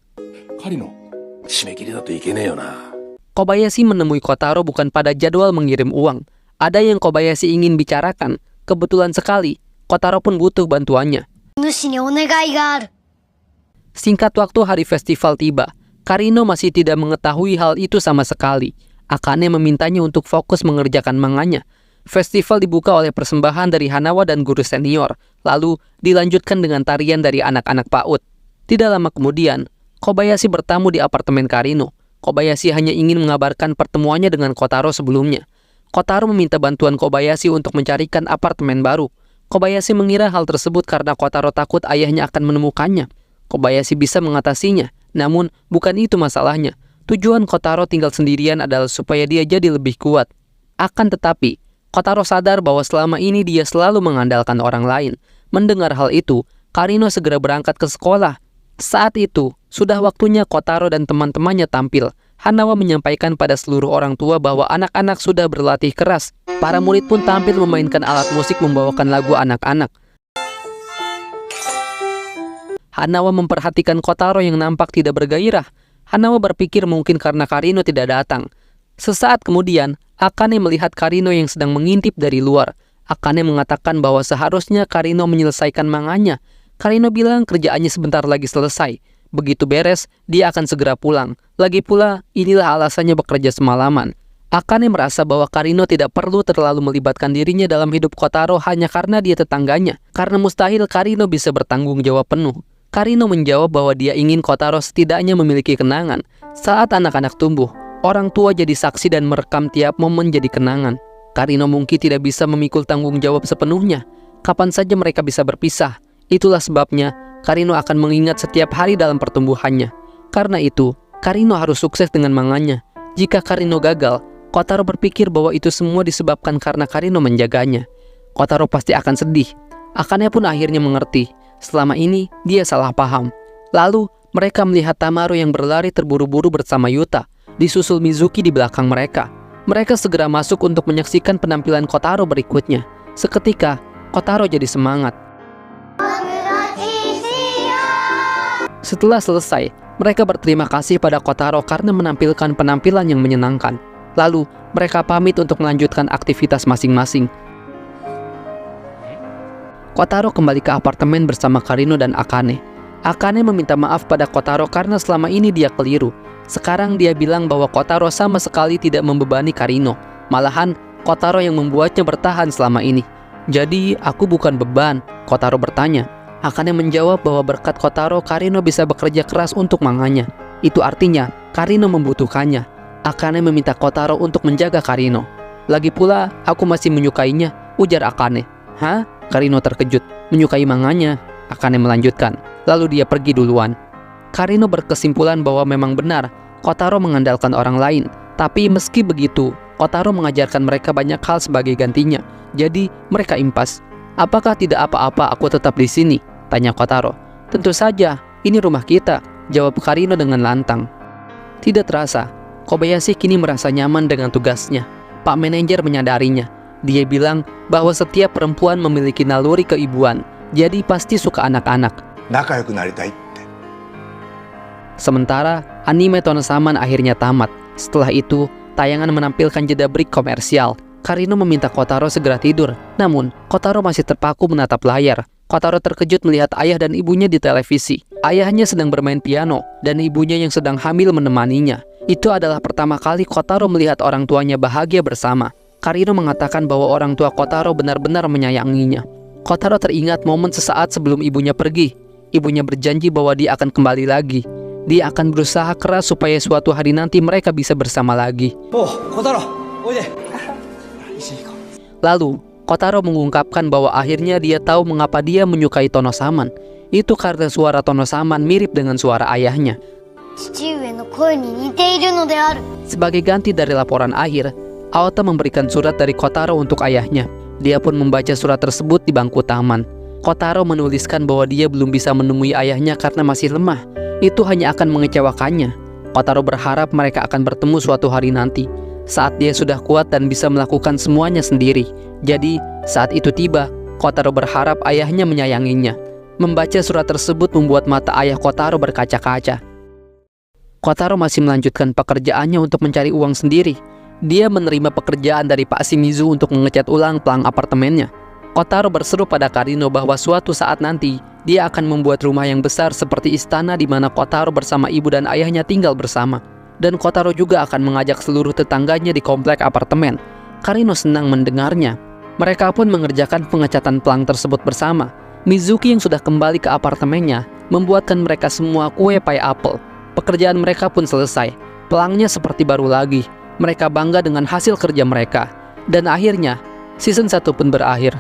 Kobayashi menemui Kotaro bukan pada jadwal mengirim uang. Ada yang Kobayashi ingin bicarakan. Kebetulan sekali, Kotaro pun butuh bantuannya. 主にお願いがある。 Singkat waktu hari festival tiba, Karino masih tidak mengetahui hal itu sama sekali. Akane memintanya untuk fokus mengerjakan manganya. Festival dibuka oleh persembahan dari Hanawa dan guru senior, lalu dilanjutkan dengan tarian dari anak-anak PAUD. Tidak lama kemudian, Kobayashi bertamu di apartemen Karino. Kobayashi hanya ingin mengabarkan pertemuannya dengan Kotaro sebelumnya. Kotaro meminta bantuan Kobayashi untuk mencarikan apartemen baru. Kobayashi mengira hal tersebut karena Kotaro takut ayahnya akan menemukannya. Kobayashi bisa mengatasinya, namun bukan itu masalahnya. Tujuan Kotaro tinggal sendirian adalah supaya dia jadi lebih kuat. Akan tetapi, Kotaro sadar bahwa selama ini dia selalu mengandalkan orang lain. Mendengar hal itu, Karino segera berangkat ke sekolah. Saat itu, sudah waktunya Kotaro dan teman-temannya tampil. Hanawa menyampaikan pada seluruh orang tua bahwa anak-anak sudah berlatih keras. Para murid pun tampil memainkan alat musik membawakan lagu anak-anak. Hanawa memperhatikan Kotaro yang nampak tidak bergairah. Hanawa berpikir mungkin karena Karino tidak datang. Sesaat kemudian, Akane melihat Karino yang sedang mengintip dari luar. Akane mengatakan bahwa seharusnya Karino menyelesaikan manganya. Karino bilang kerjaannya sebentar lagi selesai. Begitu beres, dia akan segera pulang. Lagi pula, inilah alasannya bekerja semalaman. Akane merasa bahwa Karino tidak perlu terlalu melibatkan dirinya dalam hidup Kotaro hanya karena dia tetangganya. Karena mustahil Karino bisa bertanggung jawab penuh. Karino menjawab bahwa dia ingin Kotaro setidaknya memiliki kenangan. Saat anak-anak tumbuh, orang tua jadi saksi dan merekam tiap momen jadi kenangan. Karino mungkin tidak bisa memikul tanggung jawab sepenuhnya. Kapan saja mereka bisa berpisah. Itulah sebabnya Karino akan mengingat setiap hari dalam pertumbuhannya. Karena itu, Karino harus sukses dengan manganya. Jika Karino gagal, Kotaro berpikir bahwa itu semua disebabkan karena Karino menjaganya. Kotaro pasti akan sedih. Akane pun akhirnya mengerti. Selama ini, dia salah paham. Lalu, mereka melihat Tamaru yang berlari terburu-buru bersama Yuta. Disusul Mizuki di belakang mereka. Mereka segera masuk untuk menyaksikan penampilan Kotaro berikutnya. Seketika, Kotaro jadi semangat. Setelah selesai, mereka berterima kasih pada Kotaro karena menampilkan penampilan yang menyenangkan. Lalu, mereka pamit untuk melanjutkan aktivitas masing-masing. Kotaro kembali ke apartemen bersama Karino dan Akane. Akane meminta maaf pada Kotaro karena selama ini dia keliru. Sekarang dia bilang bahwa Kotaro sama sekali tidak membebani Karino. Malahan, Kotaro yang membuatnya bertahan selama ini. Jadi, aku bukan beban, Kotaro bertanya. Akane menjawab bahwa berkat Kotaro, Karino bisa bekerja keras untuk manganya. Itu artinya, Karino membutuhkannya. Akane meminta Kotaro untuk menjaga Karino. Lagi pula, aku masih menyukainya, ujar Akane. Hah? Karino terkejut. Menyukai manganya? Akane melanjutkan. Lalu dia pergi duluan. Karino berkesimpulan bahwa memang benar, Kotaro mengandalkan orang lain. Tapi meski begitu, Kotaro mengajarkan mereka banyak hal sebagai gantinya. Jadi, mereka impas. Apakah tidak apa-apa aku tetap di sini? Tanya Kotaro. Tentu saja, ini rumah kita, jawab Karino dengan lantang. Tidak terasa, Kobayashi kini merasa nyaman dengan tugasnya. Pak manajer menyadarinya. Dia bilang bahwa setiap perempuan memiliki naluri keibuan, jadi pasti suka anak-anak. 仲良くなりたいって。 Sementara, anime Tonosaman akhirnya tamat. Setelah itu, tayangan menampilkan jeda break komersial. Karino meminta Kotaro segera tidur. Namun, Kotaro masih terpaku menatap layar. Kotaro terkejut melihat ayah dan ibunya di televisi. Ayahnya sedang bermain piano, dan ibunya yang sedang hamil menemaninya. Itu adalah pertama kali Kotaro melihat orang tuanya bahagia bersama. Karino mengatakan bahwa orang tua Kotaro benar-benar menyayanginya. Kotaro teringat momen sesaat sebelum ibunya pergi. Ibunya berjanji bahwa dia akan kembali lagi. Dia akan berusaha keras supaya suatu hari nanti mereka bisa bersama lagi. Lalu, Kotaro mengungkapkan bahwa akhirnya dia tahu mengapa dia menyukai Tonosaman. Itu karena suara Tonosaman mirip dengan suara ayahnya. 父上の声に似ているのである。 Sebagai ganti dari laporan akhir, Aota memberikan surat dari Kotaro untuk ayahnya. Dia pun membaca surat tersebut di bangku taman. Kotaro menuliskan bahwa dia belum bisa menemui ayahnya karena masih lemah. Itu hanya akan mengecewakannya. Kotaro berharap mereka akan bertemu suatu hari nanti, saat dia sudah kuat dan bisa melakukan semuanya sendiri. Jadi, saat itu tiba, Kotaro berharap ayahnya menyayanginya. Membaca surat tersebut membuat mata ayah Kotaro berkaca-kaca. Kotaro masih melanjutkan pekerjaannya untuk mencari uang sendiri. Dia menerima pekerjaan dari Pak Shimizu untuk mengecat ulang pelang apartemennya. Kotaro berseru pada Karino bahwa suatu saat nanti, dia akan membuat rumah yang besar seperti istana di mana Kotaro bersama ibu dan ayahnya tinggal bersama. Dan Kotaro juga akan mengajak seluruh tetangganya di komplek apartemen. Karino senang mendengarnya. Mereka pun mengerjakan pengecatan pelang tersebut bersama. Mizuki yang sudah kembali ke apartemennya membuatkan mereka semua kue pie apple. Pekerjaan mereka pun selesai. Pelangnya seperti baru lagi. Mereka bangga dengan hasil kerja mereka. Dan akhirnya, season 1 pun berakhir.